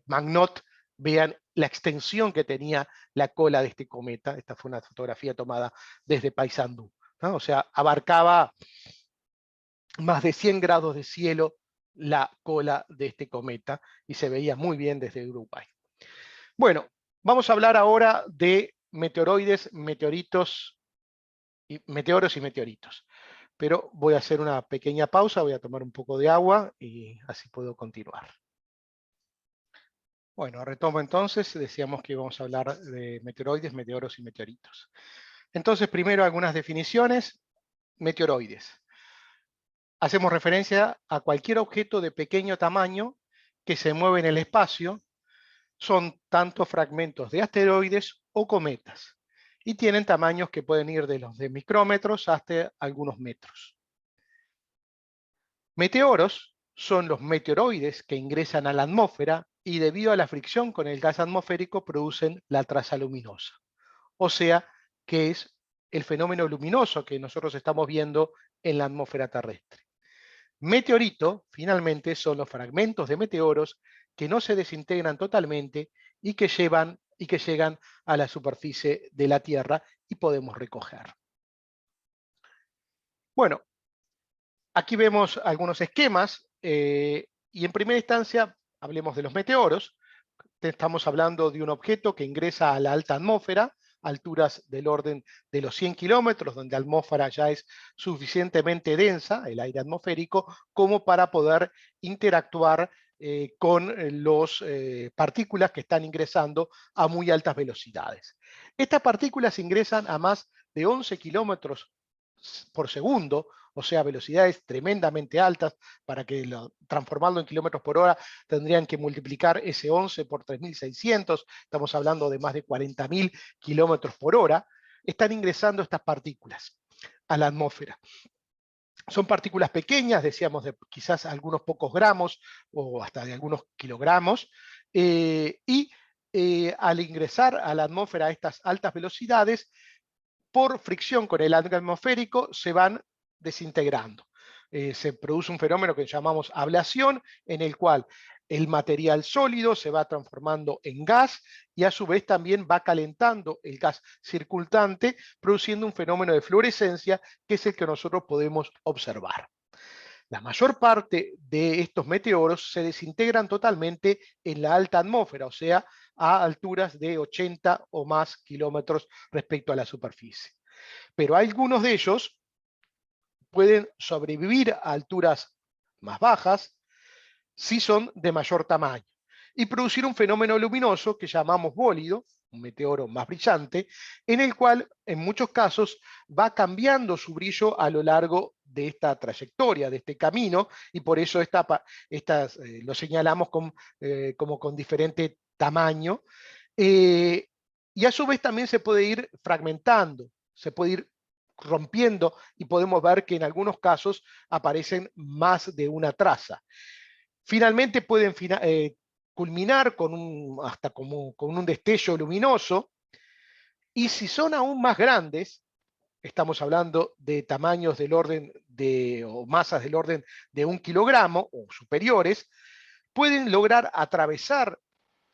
Magnot. Vean la extensión que tenía la cola de este cometa. Esta fue una fotografía tomada desde Paysandú, ¿no? O sea, abarcaba más de 100 grados de cielo la cola de este cometa y se veía muy bien desde Uruguay. Bueno, vamos a hablar ahora de meteoroides, meteoros y meteoritos. Pero voy a hacer una pequeña pausa, voy a tomar un poco de agua y así puedo continuar. Bueno, retomo entonces, decíamos que íbamos a hablar de meteoroides, meteoros y meteoritos. Entonces, primero algunas definiciones. Meteoroides. Hacemos referencia a cualquier objeto de pequeño tamaño que se mueve en el espacio. Son tanto fragmentos de asteroides o cometas, y tienen tamaños que pueden ir de los de micrómetros hasta algunos metros. Meteoros son los meteoroides que ingresan a la atmósfera y debido a la fricción con el gas atmosférico producen la traza luminosa. O sea, que es el fenómeno luminoso que nosotros estamos viendo en la atmósfera terrestre. Meteorito, finalmente, son los fragmentos de meteoros que no se desintegran totalmente y que llegan a la superficie de la Tierra y podemos recoger. Bueno, aquí vemos algunos esquemas y en primera instancia hablemos de los meteoros. Estamos hablando de un objeto que ingresa a la alta atmósfera, alturas del orden de los 100 kilómetros, donde la atmósfera ya es suficientemente densa, el aire atmosférico, como para poder interactuar con las partículas que están ingresando a muy altas velocidades. Estas partículas ingresan a más de 11 kilómetros por segundo, o sea, velocidades tremendamente altas. Para transformarlo en kilómetros por hora tendrían que multiplicar ese 11 por 3.600, estamos hablando de más de 40.000 kilómetros por hora, están ingresando estas partículas a la atmósfera. Son partículas pequeñas, decíamos, de quizás algunos pocos gramos o hasta de algunos kilogramos, al ingresar a la atmósfera a estas altas velocidades, por fricción con el aire atmosférico se van desintegrando. Se produce un fenómeno que llamamos ablación, en el cual el material sólido se va transformando en gas y a su vez también va calentando el gas circundante, produciendo un fenómeno de fluorescencia que es el que nosotros podemos observar. La mayor parte de estos meteoros se desintegran totalmente en la alta atmósfera, o sea, a alturas de 80 o más kilómetros respecto a la superficie. Pero algunos de ellos pueden sobrevivir a alturas más bajas si son de mayor tamaño y producir un fenómeno luminoso que llamamos bólido, un meteoro más brillante, en el cual en muchos casos va cambiando su brillo a lo largo de esta trayectoria, de este camino, y por eso lo señalamos como con diferente tamaño. Y a su vez también se puede ir fragmentando, se puede ir rompiendo y podemos ver que en algunos casos aparecen más de una traza. Finalmente pueden culminar con con un destello luminoso, y si son aún más grandes, estamos hablando de tamaños del orden o masas del orden de 1 kilogramo o superiores, pueden lograr atravesar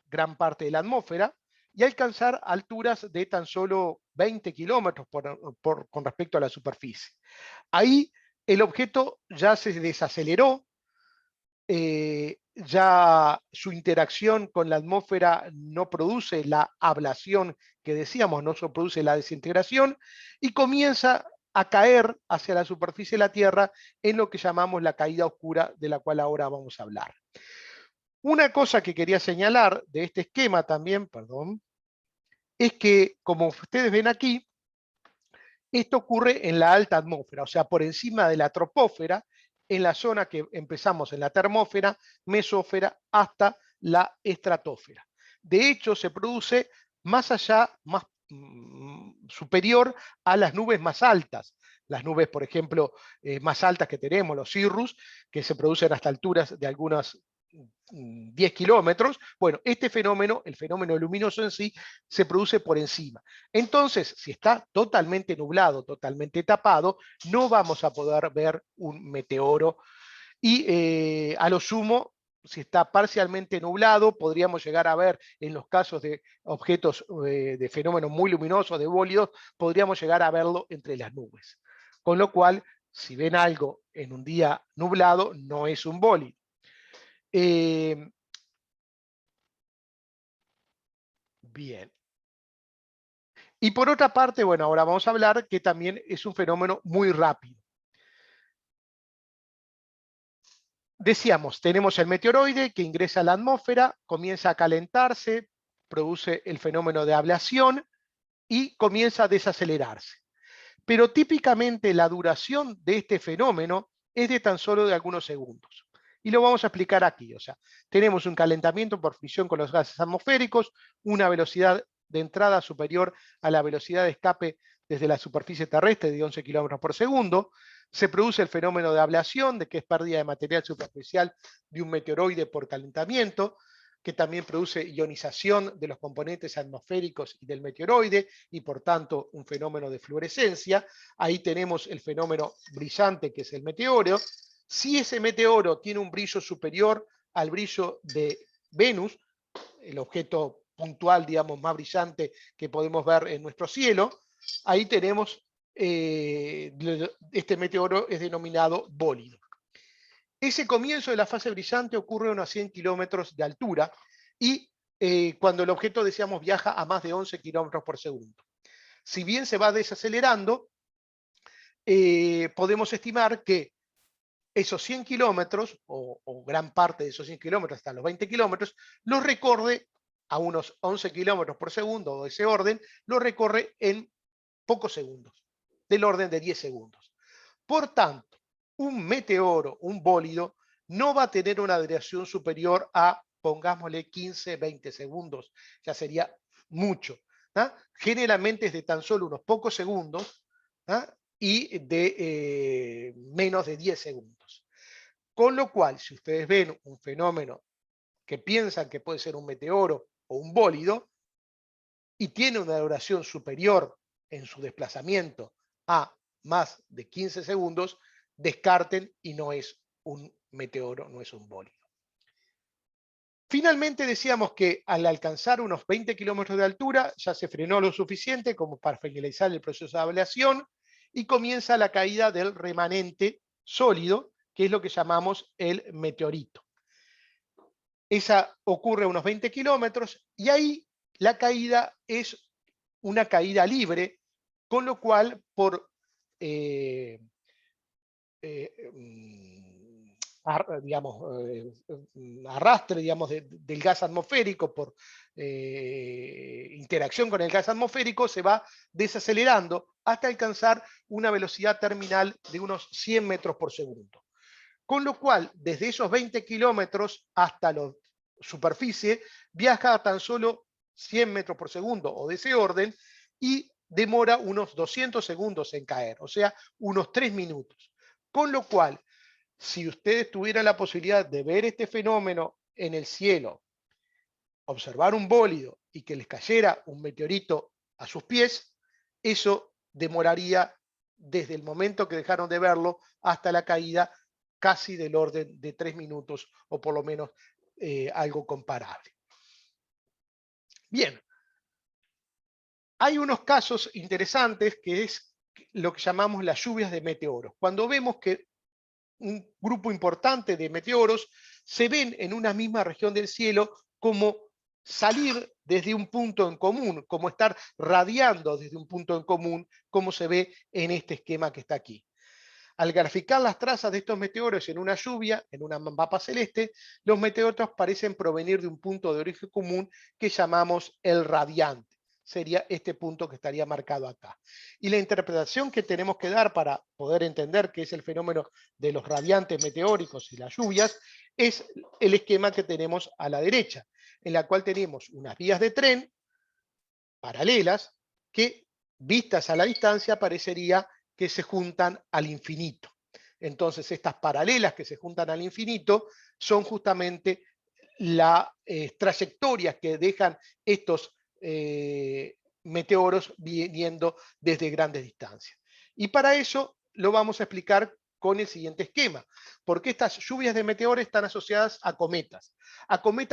gran parte de la atmósfera y alcanzar alturas de tan solo 20 kilómetros con respecto a la superficie. Ahí el objeto ya se desaceleró, ya su interacción con la atmósfera no produce la ablación que decíamos, no se produce la desintegración, y comienza a caer hacia la superficie de la Tierra en lo que llamamos la caída oscura, de la cual ahora vamos a hablar. Una cosa que quería señalar de este esquema también, perdón, es que, como ustedes ven aquí, esto ocurre en la alta atmósfera, o sea, por encima de la troposfera, en la zona que empezamos en la termósfera, mesósfera, hasta la estratosfera. De hecho, se produce más allá, superior a las nubes más altas. Las nubes, por ejemplo, más altas que tenemos, los cirrus, que se producen hasta alturas de algunas 10 kilómetros. Bueno, este fenómeno, el fenómeno luminoso en sí, se produce por encima. Entonces, si está totalmente nublado, totalmente tapado, no vamos a poder ver un meteoro, y a lo sumo, si está parcialmente nublado, podríamos llegar a ver, en los casos de objetos de fenómenos muy luminosos, de bólidos, podríamos llegar a verlo entre las nubes. Con lo cual, si ven algo en un día nublado, no es un bólido. Bien. Y por otra parte, bueno, ahora vamos a hablar que también es un fenómeno muy rápido. Decíamos, tenemos el meteoroide que ingresa a la atmósfera, comienza a calentarse, produce el fenómeno de ablación y comienza a desacelerarse. Pero típicamente la duración de este fenómeno es de tan solo de algunos segundos. Y lo vamos a explicar aquí. O sea, tenemos un calentamiento por fricción con los gases atmosféricos, una velocidad de entrada superior a la velocidad de escape desde la superficie terrestre de 11 kilómetros por segundo. Se produce el fenómeno de ablación, que es pérdida de material superficial de un meteoroide por calentamiento, que también produce ionización de los componentes atmosféricos y del meteoroide, y por tanto un fenómeno de fluorescencia. Ahí tenemos el fenómeno brillante, que es el meteoro. Si ese meteoro tiene un brillo superior al brillo de Venus, el objeto puntual, digamos, más brillante que podemos ver en nuestro cielo, ahí tenemos, este meteoro es denominado bólido. Ese comienzo de la fase brillante ocurre a unos 100 kilómetros de altura, y cuando el objeto, decíamos, viaja a más de 11 kilómetros por segundo. Si bien se va desacelerando, podemos estimar que esos 100 kilómetros, o gran parte de esos 100 kilómetros, hasta los 20 kilómetros, los recorre a unos 11 kilómetros por segundo, o de ese orden, lo recorre en pocos segundos, del orden de 10 segundos. Por tanto, un meteoro, un bólido, no va a tener una duración superior a, pongámosle, 15, 20 segundos. Ya sería mucho. Generalmente es de tan solo unos pocos segundos y de menos de 10 segundos. Con lo cual, si ustedes ven un fenómeno que piensan que puede ser un meteoro o un bólido y tiene una duración superior en su desplazamiento a más de 15 segundos, descarten y no es un meteoro, no es un bólido. Finalmente decíamos que al alcanzar unos 20 kilómetros de altura ya se frenó lo suficiente como para finalizar el proceso de ablación y comienza la caída del remanente sólido, que es lo que llamamos el meteorito. Esa ocurre a unos 20 kilómetros y ahí la caída es una caída libre, con lo cual por digamos, arrastre, digamos, del gas atmosférico, por interacción con el gas atmosférico, se va desacelerando hasta alcanzar una velocidad terminal de unos 100 metros por segundo. Con lo cual, desde esos 20 kilómetros hasta la superficie, viaja a tan solo 100 metros por segundo o de ese orden y demora unos 200 segundos en caer, o sea, unos 3 minutos. Con lo cual, si ustedes tuvieran la posibilidad de ver este fenómeno en el cielo, observar un bólido y que les cayera un meteorito a sus pies, eso demoraría desde el momento que dejaron de verlo hasta la caída casi del orden de 3 minutos o por lo menos algo comparable. Bien, hay unos casos interesantes que es lo que llamamos las lluvias de meteoros. Cuando vemos que un grupo importante de meteoros se ven en una misma región del cielo como salir desde un punto en común, como estar radiando desde un punto en común, como se ve en este esquema que está aquí. Al graficar las trazas de estos meteoros en una lluvia, en una mapa celeste, los meteoros parecen provenir de un punto de origen común que llamamos el radiante. Sería este punto que estaría marcado acá. Y la interpretación que tenemos que dar para poder entender qué es el fenómeno de los radiantes meteóricos y las lluvias es el esquema que tenemos a la derecha, en la cual tenemos unas vías de tren paralelas que, vistas a la distancia, parecería que se juntan al infinito. Entonces, estas paralelas que se juntan al infinito son justamente las trayectorias que dejan estos meteoros viniendo desde grandes distancias. Y para eso lo vamos a explicar con el siguiente esquema, porque estas lluvias de meteoros están asociadas a cometas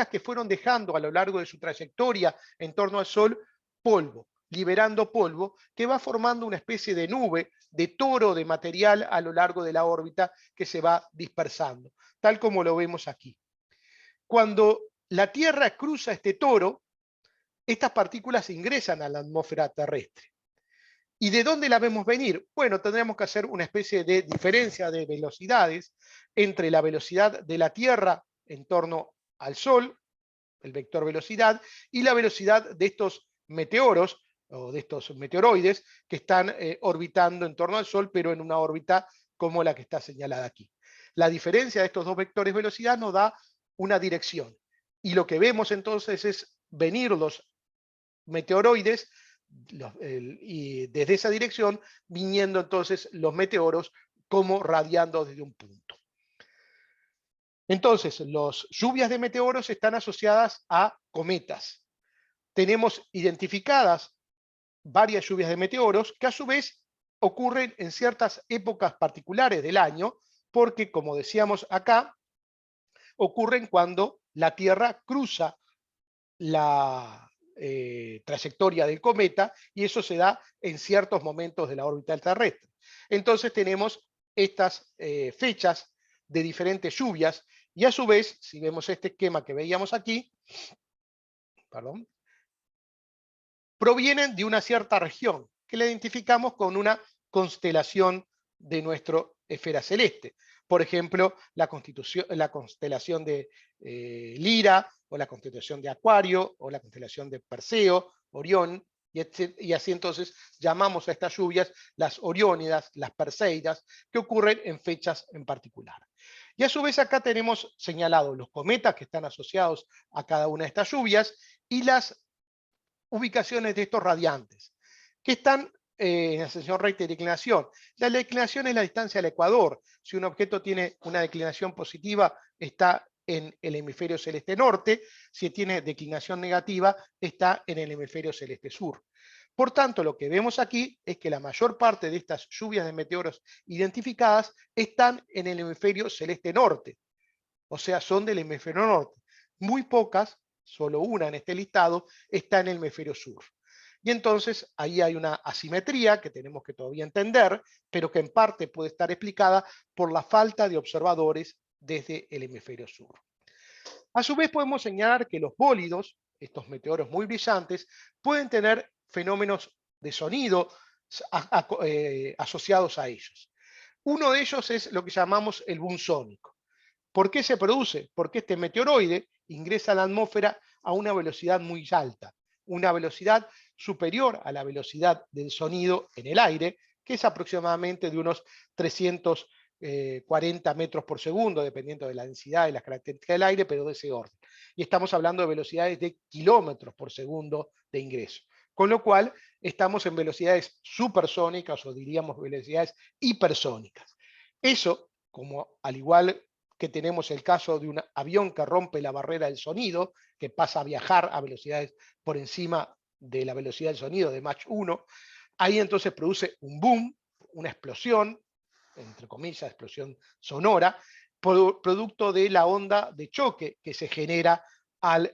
que fueron dejando a lo largo de su trayectoria en torno al Sol polvo, liberando polvo que va formando una especie de nube, de toro de material a lo largo de la órbita que se va dispersando, tal como lo vemos aquí. Cuando la Tierra cruza este toro, estas partículas ingresan a la atmósfera terrestre. ¿Y de dónde la vemos venir? Bueno, tendríamos que hacer una especie de diferencia de velocidades entre la velocidad de la Tierra en torno al Sol, el vector velocidad, y la velocidad de estos meteoros o de estos meteoroides que están orbitando en torno al Sol, pero en una órbita como la que está señalada aquí. La diferencia de estos dos vectores velocidad nos da una dirección. Y lo que vemos entonces es venir los meteoroides y desde esa dirección viniendo entonces los meteoros como radiando desde un punto. Entonces, las lluvias de meteoros están asociadas a cometas. Tenemos identificadas varias lluvias de meteoros que a su vez ocurren en ciertas épocas particulares del año, porque como decíamos acá, ocurren cuando la Tierra cruza la trayectoria del cometa y eso se da en ciertos momentos de la órbita terrestre. Entonces tenemos estas fechas de diferentes lluvias y a su vez, si vemos este esquema que veíamos aquí, perdón, provienen de una cierta región que la identificamos con una constelación de nuestra esfera celeste. Por ejemplo, la constelación de Lira, o la constelación de Acuario, o la constelación de Perseo, Orión, y así entonces llamamos a estas lluvias las oriónidas, las perseidas, que ocurren en fechas en particular. Y a su vez acá tenemos señalados los cometas que están asociados a cada una de estas lluvias y las ubicaciones de estos radiantes, que están en ascensión recta y declinación. La declinación es la distancia al ecuador. Si un objeto tiene una declinación positiva, está en el hemisferio celeste norte. Si tiene declinación negativa, está en el hemisferio celeste sur. Por tanto, lo que vemos aquí es que la mayor parte de estas lluvias de meteoros identificadas están en el hemisferio celeste norte, o sea, son del hemisferio norte. Muy pocas, solo una en este listado, está en el hemisferio sur. Y entonces ahí hay una asimetría que tenemos que todavía entender, pero que en parte puede estar explicada por la falta de observadores desde el hemisferio sur. A su vez podemos señalar que los bólidos, estos meteoros muy brillantes, pueden tener fenómenos de sonido asociados a ellos. Uno de ellos es lo que llamamos el boom sónico. ¿Por qué se produce? Porque este meteoroide ingresa a la atmósfera a una velocidad muy alta, una velocidad superior a la velocidad del sonido en el aire, que es aproximadamente de unos 340 metros por segundo, dependiendo de la densidad y las características del aire, pero de ese orden. Y estamos hablando de velocidades de kilómetros por segundo de ingreso. Con lo cual, estamos en velocidades supersónicas o diríamos velocidades hipersónicas. Eso, como al igual que tenemos el caso de un avión que rompe la barrera del sonido, que pasa a viajar a velocidades por encima de la velocidad del sonido de Mach 1, ahí entonces produce un boom, una explosión, entre comillas, explosión sonora, producto de la onda de choque que se genera al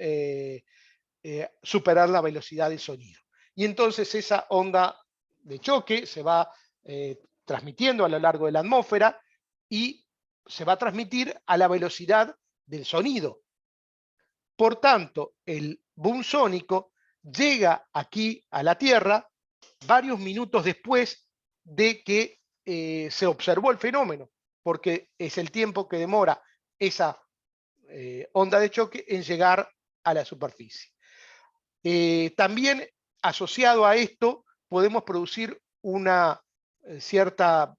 superar la velocidad del sonido. Y entonces esa onda de choque se va transmitiendo a lo largo de la atmósfera y se va a transmitir a la velocidad del sonido. Por tanto, el boom sónico llega aquí a la Tierra varios minutos después de que se observó el fenómeno, porque es el tiempo que demora esa onda de choque en llegar a la superficie. También asociado a esto podemos producir una cierta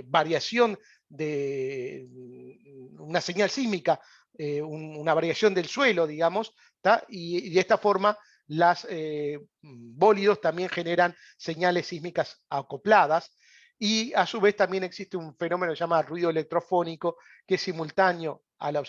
variación de una señal sísmica, una variación del suelo, digamos, y de esta forma las bólidos también generan señales sísmicas acopladas, y a su vez también existe un fenómeno que se llama ruido electrofónico, que es simultáneo a la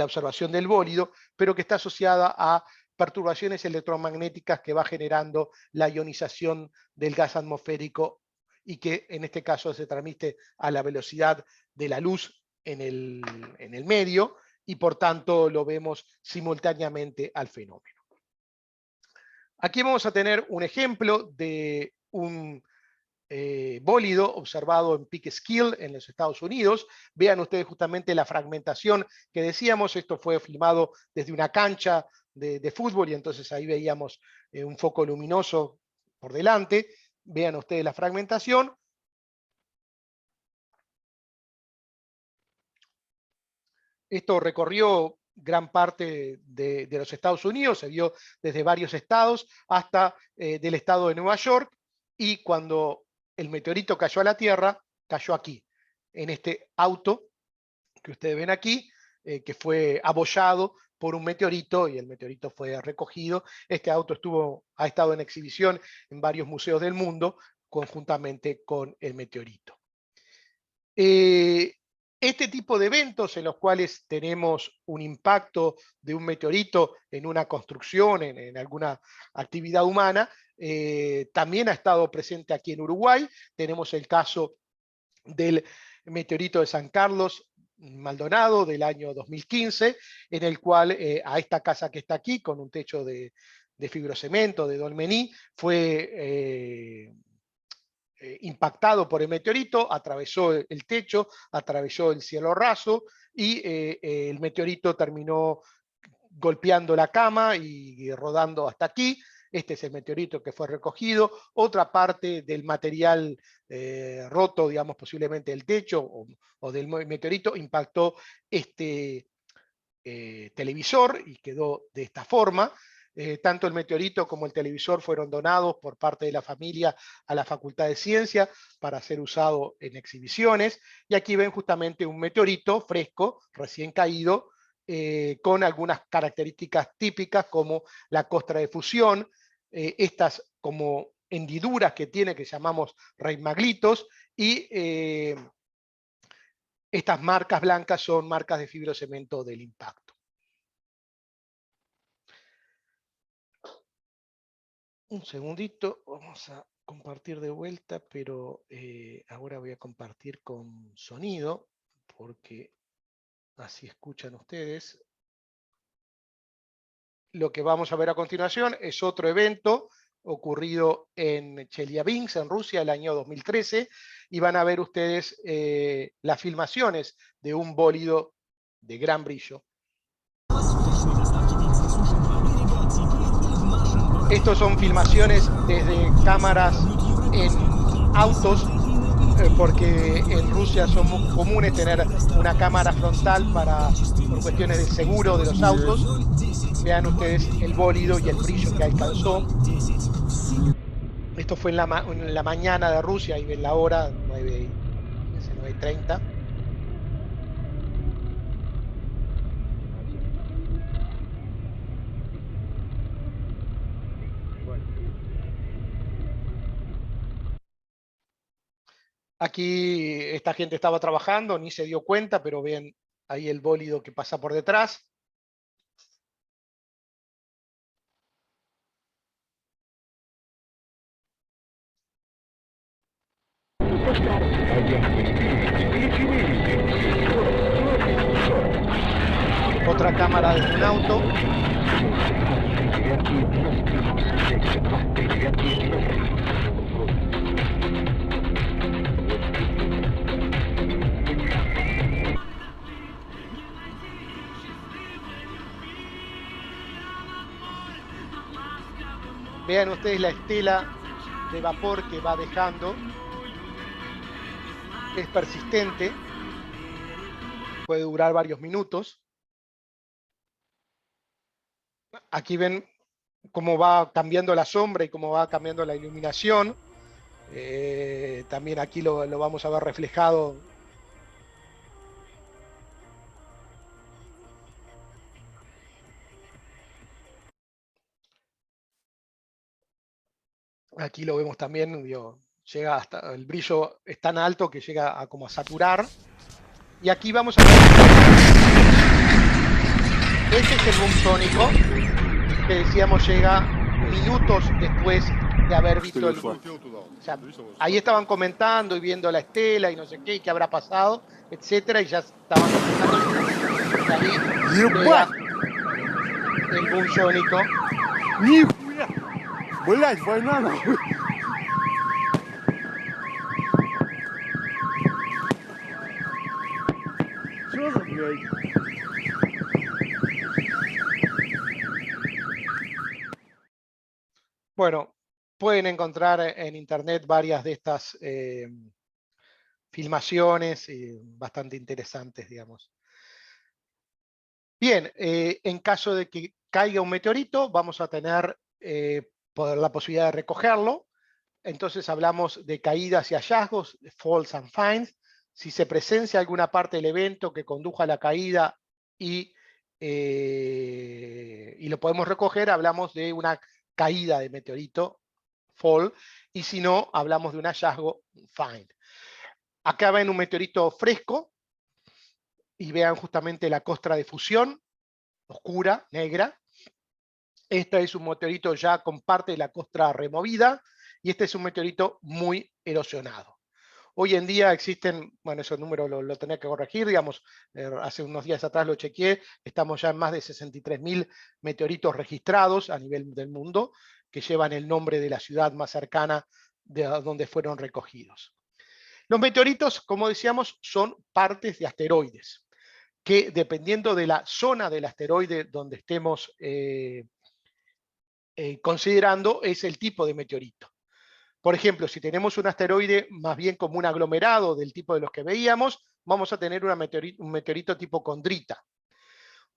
observación del bólido, pero que está asociada a perturbaciones electromagnéticas que va generando la ionización del gas atmosférico y que en este caso se transmite a la velocidad de la luz en el medio y por tanto lo vemos simultáneamente al fenómeno. Aquí vamos a tener un ejemplo de un bólido observado en Peekskill en los Estados Unidos. Vean ustedes justamente la fragmentación que decíamos. Esto fue filmado desde una cancha de fútbol y entonces ahí veíamos un foco luminoso por delante. Vean ustedes la fragmentación. Esto recorrió gran parte de los Estados Unidos, se vio desde varios estados hasta del estado de Nueva York, y cuando el meteorito cayó a la Tierra, cayó aquí, en este auto que ustedes ven aquí, que fue abollado por un meteorito y el meteorito fue recogido. Este auto ha estado en exhibición en varios museos del mundo conjuntamente con el meteorito. Este tipo de eventos en los cuales tenemos un impacto de un meteorito en una construcción, en alguna actividad humana, también ha estado presente aquí en Uruguay. Tenemos el caso del meteorito de San Carlos, Maldonado, del año 2015, en el cual a esta casa que está aquí, con un techo de fibrocemento, de dolmení, fue impactado por el meteorito, atravesó el techo, atravesó el cielo raso y el meteorito terminó golpeando la cama y rodando hasta aquí. Este es el meteorito que fue recogido. Otra parte del material roto, digamos, posiblemente del techo o del meteorito, impactó este televisor y quedó de esta forma. Tanto el meteorito como el televisor fueron donados por parte de la familia a la Facultad de Ciencia para ser usado en exhibiciones. Y aquí ven justamente un meteorito fresco, recién caído, con algunas características típicas como la costra de fusión, estas como hendiduras que tiene que llamamos reimagritos, y estas marcas blancas son marcas de fibrocemento del impacto. Un segundito, vamos a compartir de vuelta, pero ahora voy a compartir con sonido, porque así escuchan ustedes. Lo que vamos a ver a continuación es otro evento ocurrido en Chelyabinsk, en Rusia, el año 2013, y van a ver ustedes las filmaciones de un bólido de gran brillo. Estos son filmaciones desde cámaras en autos, porque en Rusia son muy comunes tener una cámara frontal por cuestiones de seguro de los autos. Vean ustedes el bólido y el brillo que alcanzó. Esto fue en la mañana de Rusia, y ven la hora, 9:30. Aquí esta gente estaba trabajando, ni se dio cuenta, pero ven ahí el bólido que pasa por detrás. Otra cámara de un auto. Vean ustedes la estela de vapor que va dejando. Es persistente. Puede durar varios minutos. Aquí ven cómo va cambiando la sombra y cómo va cambiando la iluminación. También aquí lo vamos a ver reflejado. Aquí lo vemos también, llega hasta, el brillo es tan alto que llega a como a saturar. Y aquí vamos a ver. Este es el boom sónico que decíamos llega minutos después de haber visto el boom. O sea, ahí estaban comentando y viendo la estela y no sé qué, y qué habrá pasado, etcétera, y ya estaban comentando. Ahí llega el boom sónico. Блять, война нахуй. Чё за, блядь? Bueno, pueden encontrar en internet varias de estas filmaciones bastante interesantes, digamos. Bien, en caso de que caiga un meteorito, vamos a tener la posibilidad de recogerlo. Entonces hablamos de caídas y hallazgos, de falls and finds. Si se presencia alguna parte del evento que conduja a la caída y lo podemos recoger, hablamos de una caída de meteorito, fall, y si no, hablamos de un hallazgo, find. Acá ven un meteorito fresco, y vean justamente la costra de fusión, oscura, negra. Este es un meteorito ya con parte de la costra removida, y este es un meteorito muy erosionado. Hoy en día existen, bueno, esos números lo tenía que corregir, digamos, hace unos días atrás lo chequeé, estamos ya en más de 63.000 meteoritos registrados a nivel del mundo, que llevan el nombre de la ciudad más cercana de donde fueron recogidos. Los meteoritos, como decíamos, son partes de asteroides, que dependiendo de la zona del asteroide donde estemos considerando, es el tipo de meteorito. Por ejemplo, si tenemos un asteroide más bien como un aglomerado del tipo de los que veíamos, vamos a tener un meteorito tipo condrita.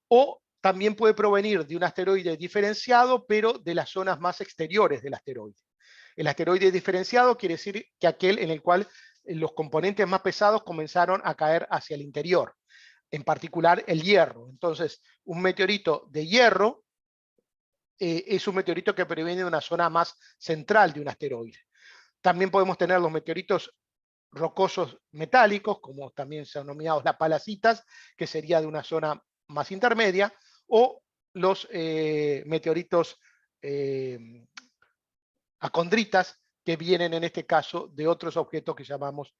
O también puede provenir de un asteroide diferenciado, pero de las zonas más exteriores del asteroide. El asteroide diferenciado quiere decir que aquel en el cual los componentes más pesados comenzaron a caer hacia el interior, en particular el hierro. Entonces, un meteorito de hierro es un meteorito que proviene de una zona más central de un asteroide. También podemos tener los meteoritos rocosos metálicos, como también son denominados las palacitas, que sería de una zona más intermedia, o los meteoritos acondritas, que vienen en este caso de otros objetos que llamamos,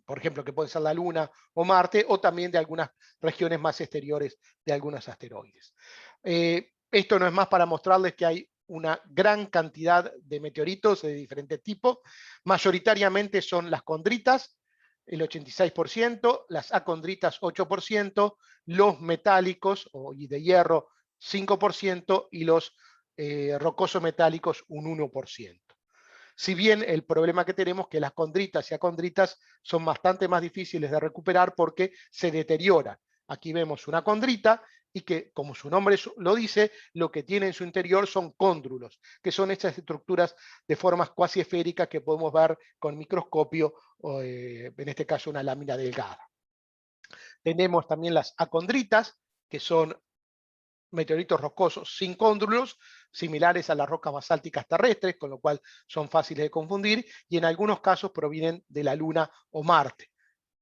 por ejemplo, que pueden ser la Luna o Marte, o también de algunas regiones más exteriores de algunos asteroides. Esto no es más para mostrarles que hay una gran cantidad de meteoritos de diferentes tipos. Mayoritariamente son las condritas, el 86%, las acondritas 8%, los metálicos y de hierro 5% y los rocosos metálicos un 1%. Si bien el problema que tenemos es que las condritas y acondritas son bastante más difíciles de recuperar porque se deterioran. Aquí vemos una condrita y que, como su nombre lo dice, lo que tiene en su interior son cóndrulos, que son estas estructuras de formas cuasi esféricas que podemos ver con microscopio, o en este caso una lámina delgada. Tenemos también las acondritas, que son meteoritos rocosos sin cóndrulos, similares a las rocas basálticas terrestres, con lo cual son fáciles de confundir, y en algunos casos provienen de la Luna o Marte.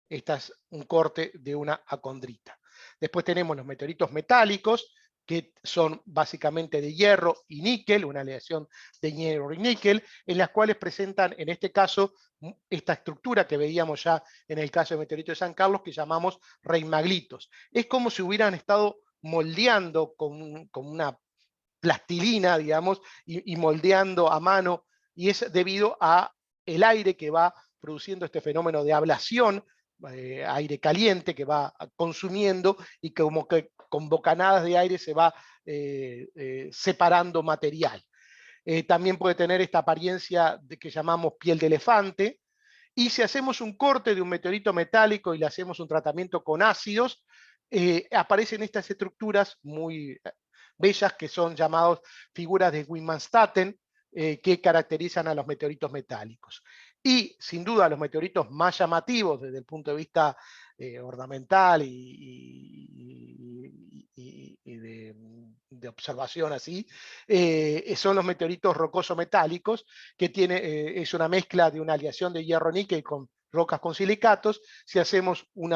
Esta es un corte de una acondrita. Después tenemos los meteoritos metálicos, que son básicamente de hierro y níquel, una aleación de hierro y níquel, en las cuales presentan, en este caso, esta estructura que veíamos ya en el caso del meteorito de San Carlos, que llamamos reimaglitos. Es como si hubieran estado moldeando con una plastilina, digamos, y moldeando a mano, y es debido a el aire que va produciendo este fenómeno de ablación, aire caliente que va consumiendo y que como que con bocanadas de aire se va separando material. También puede tener esta apariencia que llamamos piel de elefante, y si hacemos un corte de un meteorito metálico y le hacemos un tratamiento con ácidos, aparecen estas estructuras muy bellas que son llamadas figuras de Widmanstätten, que caracterizan a los meteoritos metálicos. Y sin duda los meteoritos más llamativos desde el punto de vista ornamental y de observación así, son los meteoritos rocoso-metálicos, que es una mezcla de una aleación de hierro-níquel con rocas con silicatos. Si hacemos un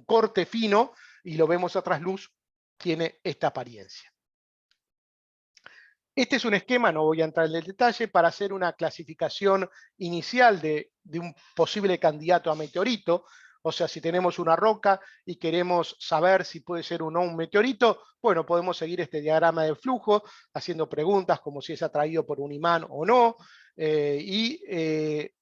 corte fino y lo vemos a trasluz, tiene esta apariencia. Este es un esquema, no voy a entrar en el detalle, para hacer una clasificación inicial de un posible candidato a meteorito. O sea, si tenemos una roca y queremos saber si puede ser o no un meteorito, bueno, podemos seguir este diagrama de flujo, haciendo preguntas como si es atraído por un imán o no,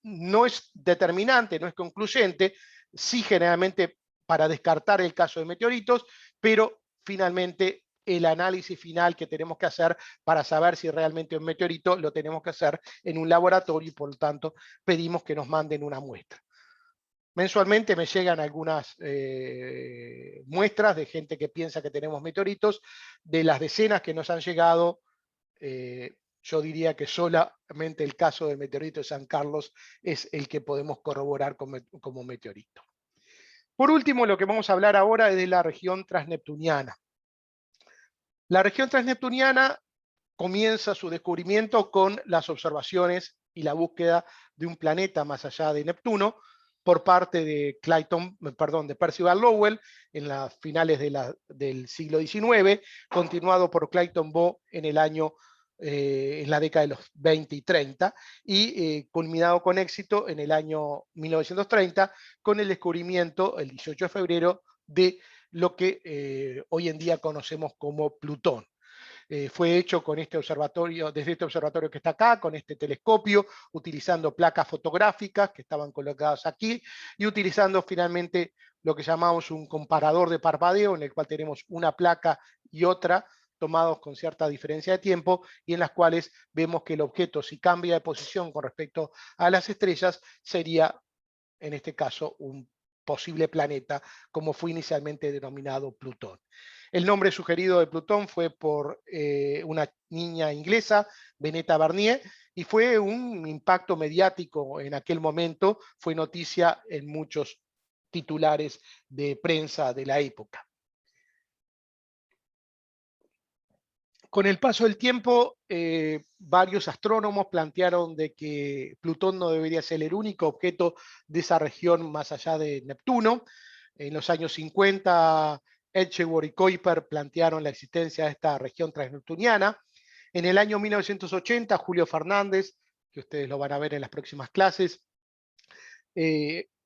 no es determinante, no es concluyente, sí generalmente para descartar el caso de meteoritos, pero finalmente el análisis final que tenemos que hacer para saber si realmente es un meteorito lo tenemos que hacer en un laboratorio y por lo tanto pedimos que nos manden una muestra. Mensualmente me llegan algunas muestras de gente que piensa que tenemos meteoritos. De las decenas que nos han llegado, yo diría que solamente el caso del meteorito de San Carlos es el que podemos corroborar como meteorito. Por último, lo que vamos a hablar ahora es de la región transneptuniana. La región transneptuniana comienza su descubrimiento con las observaciones y la búsqueda de un planeta más allá de Neptuno por parte de Percival Lowell en las finales del siglo XIX, continuado por Clayton Bow en la década de los 20 y 30, y culminado con éxito en el año 1930 con el descubrimiento, el 18 de febrero, de lo que hoy en día conocemos como Plutón. Fue hecho con este observatorio, desde este observatorio que está acá, con este telescopio, utilizando placas fotográficas que estaban colocadas aquí, y utilizando finalmente lo que llamamos un comparador de parpadeo, en el cual tenemos una placa y otra, tomados con cierta diferencia de tiempo, y en las cuales vemos que el objeto, si cambia de posición con respecto a las estrellas, sería, en este caso, un posible planeta, como fue inicialmente denominado Plutón. El nombre sugerido de Plutón fue por una niña inglesa, Beneta Barnier, y fue un impacto mediático en aquel momento, fue noticia en muchos titulares de prensa de la época. Con el paso del tiempo, varios astrónomos plantearon de que Plutón no debería ser el único objeto de esa región más allá de Neptuno. En los años 50, Edgeworth y Kuiper plantearon la existencia de esta región transneptuniana. En el año 1980, Julio Fernández, que ustedes lo van a ver en las próximas clases,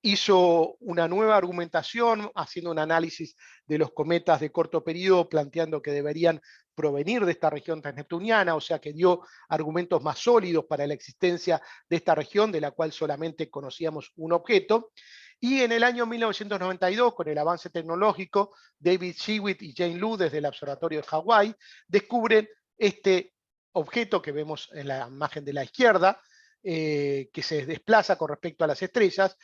hizo una nueva argumentación, haciendo un análisis de los cometas de corto periodo, planteando que deberían provenir de esta región transneptuniana, o sea que dio argumentos más sólidos para la existencia de esta región, de la cual solamente conocíamos un objeto. Y en el año 1992, con el avance tecnológico, David Shewitt y Jane Lu, desde el Observatorio de Hawái, descubren este objeto que vemos en la imagen de la izquierda, que se desplaza con respecto a las estrellas,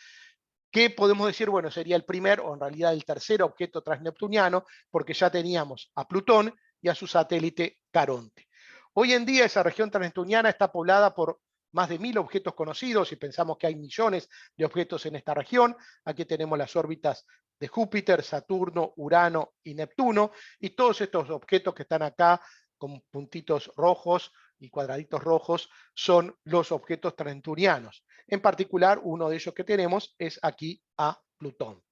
que podemos decir, bueno, sería el primer o en realidad el tercer objeto transneptuniano, porque ya teníamos a Plutón y a su satélite Caronte. Hoy en día esa región transneptuniana está poblada por más de 1000 objetos conocidos y pensamos que hay millones de objetos en esta región. Aquí tenemos las órbitas de Júpiter, Saturno, Urano y Neptuno, y todos estos objetos que están acá con puntitos rojos y cuadraditos rojos son los objetos transneptunianos. En particular, uno de ellos que tenemos es aquí a Plutón.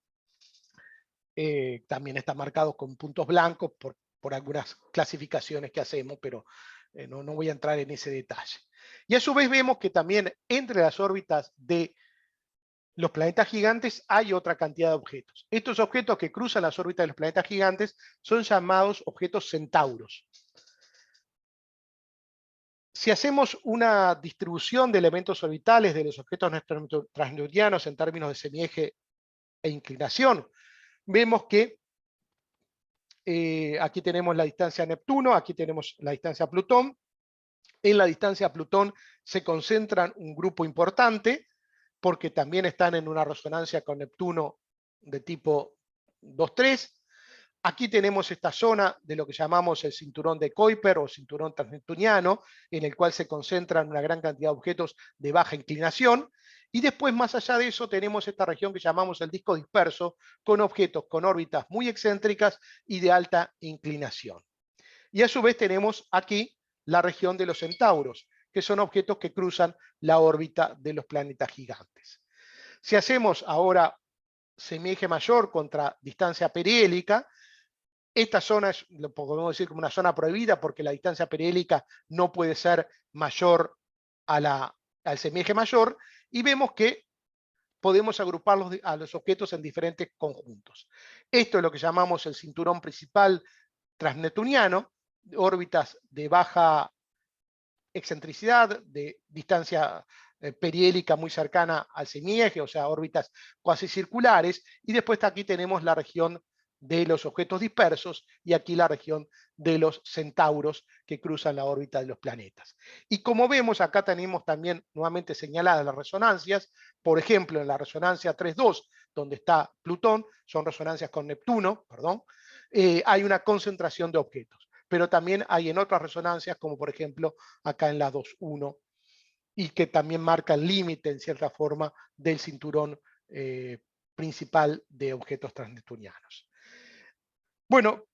También está marcado con puntos blancos por algunas clasificaciones que hacemos, pero no voy a entrar en ese detalle. Y a su vez vemos que también entre las órbitas de los planetas gigantes hay otra cantidad de objetos. Estos objetos que cruzan las órbitas de los planetas gigantes son llamados objetos centauros. Si hacemos una distribución de elementos orbitales de los objetos transneptunianos en términos de semieje e inclinación, vemos que aquí tenemos la distancia a Neptuno, aquí tenemos la distancia a Plutón. En la distancia a Plutón se concentran un grupo importante, porque también están en una resonancia con Neptuno de tipo 2-3. Aquí tenemos esta zona de lo que llamamos el cinturón de Kuiper o cinturón transneptuniano, en el cual se concentran una gran cantidad de objetos de baja inclinación. Y después, más allá de eso, tenemos esta región que llamamos el disco disperso, con objetos con órbitas muy excéntricas y de alta inclinación. Y a su vez tenemos aquí la región de los centauros, que son objetos que cruzan la órbita de los planetas gigantes. Si hacemos ahora semieje mayor contra distancia perihélica, esta zona es, lo podemos decir como una zona prohibida, porque la distancia perihélica no puede ser mayor al semieje mayor, y vemos que podemos agrupar a los objetos en diferentes conjuntos. Esto es lo que llamamos el cinturón principal transneptuniano, órbitas de baja excentricidad, de distancia perihélica muy cercana al semieje, o sea, órbitas cuasi circulares, y después aquí tenemos la región de los objetos dispersos y aquí la región de los centauros que cruzan la órbita de los planetas. Y como vemos, acá tenemos también nuevamente señaladas las resonancias. Por ejemplo, en la resonancia 3.2, donde está Plutón, son resonancias con Neptuno, perdón, hay una concentración de objetos. Pero también hay en otras resonancias, como por ejemplo acá en la 2.1, y que también marca el límite, en cierta forma, del cinturón principal de objetos transneptunianos. Bueno,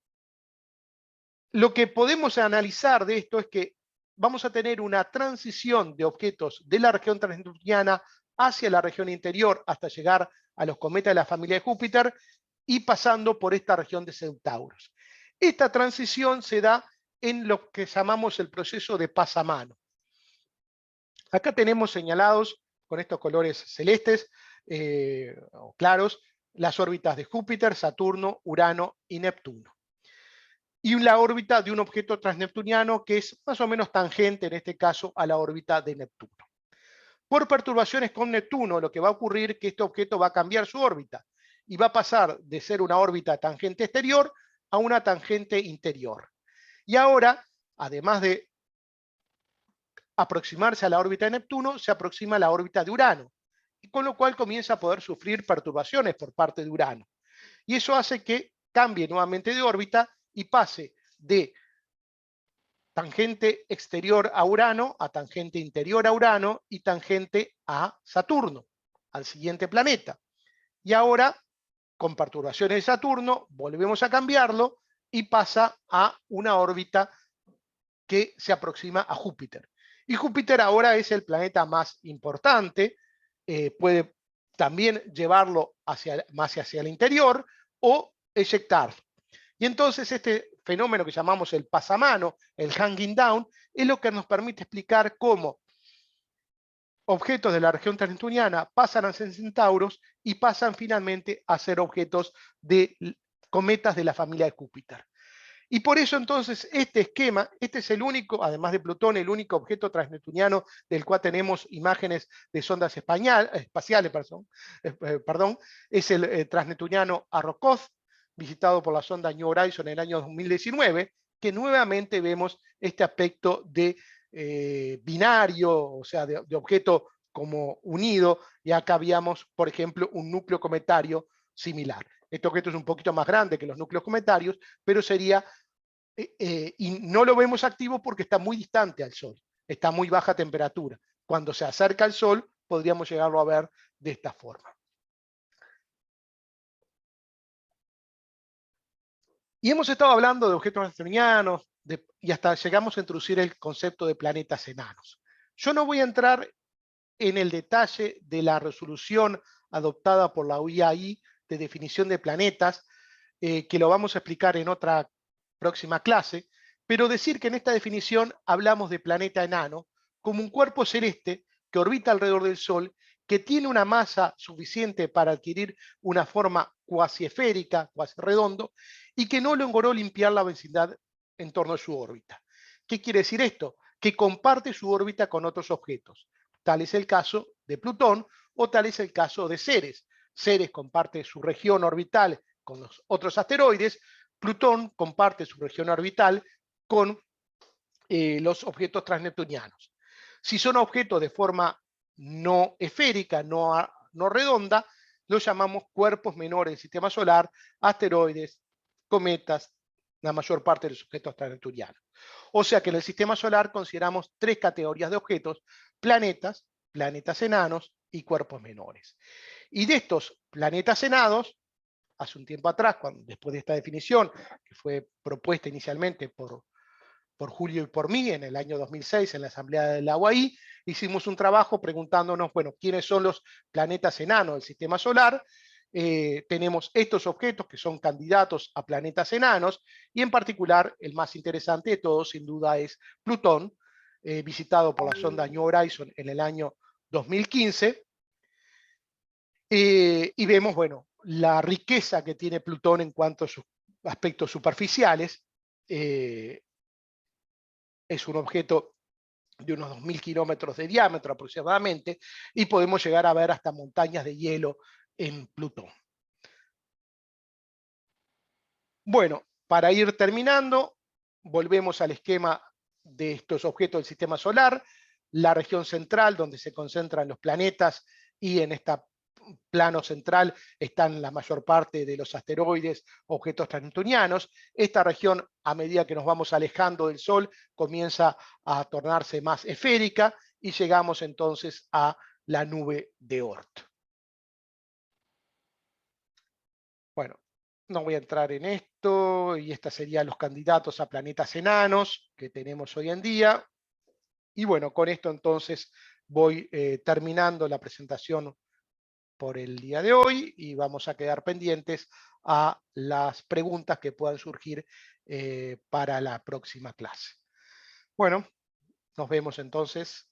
lo que podemos analizar de esto es que vamos a tener una transición de objetos de la región transneptuniana hacia la región interior hasta llegar a los cometas de la familia de Júpiter y pasando por esta región de Centauros. Esta transición se da en lo que llamamos el proceso de pasamano. Acá tenemos señalados con estos colores celestes o claros las órbitas de Júpiter, Saturno, Urano y Neptuno. Y la órbita de un objeto transneptuniano que es más o menos tangente, en este caso, a la órbita de Neptuno. Por perturbaciones con Neptuno, lo que va a ocurrir es que este objeto va a cambiar su órbita y va a pasar de ser una órbita tangente exterior a una tangente interior. Y ahora, además de aproximarse a la órbita de Neptuno, se aproxima a la órbita de Urano. y con lo cual comienza a poder sufrir perturbaciones por parte de Urano. Y eso hace que cambie nuevamente de órbita y pase de tangente exterior a Urano a tangente interior a Urano y tangente a Saturno, al siguiente planeta. Y ahora, con perturbaciones de Saturno, volvemos a cambiarlo y pasa a una órbita que se aproxima a Júpiter. Y Júpiter ahora es el planeta más importante, puede también llevarlo más hacia el interior o eyectarlo. Y entonces este fenómeno que llamamos el pasamano, el hanging down, es lo que nos permite explicar cómo objetos de la región transneptuniana pasan a ser centauros y pasan finalmente a ser objetos de cometas de la familia de Júpiter. Y por eso entonces este esquema, este es el único, además de Plutón, el único objeto transneptuniano del cual tenemos imágenes de sondas espaciales, es el transneptuniano Arrokoth, visitado por la sonda New Horizons en el año 2019, que nuevamente vemos este aspecto de binario, o sea, de objeto como unido, y acá habíamos, por ejemplo, un núcleo cometario similar. Este objeto es un poquito más grande que los núcleos cometarios, pero sería, y no lo vemos activo porque está muy distante al Sol, está a muy baja temperatura. Cuando se acerca al Sol, podríamos llegarlo a ver de esta forma. Y hemos estado hablando de objetos neptunianos y hasta llegamos a introducir el concepto de planetas enanos. Yo no voy a entrar en el detalle de la resolución adoptada por la UIAI de definición de planetas, que lo vamos a explicar en otra próxima clase, pero decir que en esta definición hablamos de planeta enano como un cuerpo celeste que orbita alrededor del Sol, que tiene una masa suficiente para adquirir una forma cuasi esférica, cuasi redondo, y que no logró limpiar la vecindad en torno a su órbita. ¿Qué quiere decir esto? Que comparte su órbita con otros objetos. Tal es el caso de Plutón o tal es el caso de Ceres. Ceres comparte su región orbital con los otros asteroides, Plutón comparte su región orbital con los objetos transneptunianos. Si son objetos de forma no esférica, no redonda, los llamamos cuerpos menores del sistema solar, asteroides, cometas, la mayor parte de los objetos transneptunianos. O sea que en el sistema solar consideramos tres categorías de objetos: planetas, planetas enanos y cuerpos menores. Y de estos planetas enanos, hace un tiempo atrás, después de esta definición, que fue propuesta inicialmente por Julio y por mí en el año 2006 en la Asamblea de la UAI, hicimos un trabajo preguntándonos, bueno, ¿quiénes son los planetas enanos del sistema solar? Tenemos estos objetos que son candidatos a planetas enanos, y en particular el más interesante de todos sin duda es Plutón, visitado por la sonda New Horizons en el año 2015, y vemos, bueno, la riqueza que tiene Plutón en cuanto a sus aspectos superficiales. Es un objeto de unos 2000 kilómetros de diámetro aproximadamente, y podemos llegar a ver hasta montañas de hielo en Plutón. Bueno, para ir terminando, volvemos al esquema de estos objetos del sistema solar, la región central donde se concentran los planetas, y en este plano central están la mayor parte de los asteroides, objetos transneptunianos. Esta región, a medida que nos vamos alejando del Sol, comienza a tornarse más esférica y llegamos entonces a la nube de Oort. Bueno, no voy a entrar en esto, y estos serían los candidatos a planetas enanos que tenemos hoy en día. Y bueno, con esto entonces voy terminando la presentación por el día de hoy, y vamos a quedar pendientes a las preguntas que puedan surgir para la próxima clase. Bueno, nos vemos entonces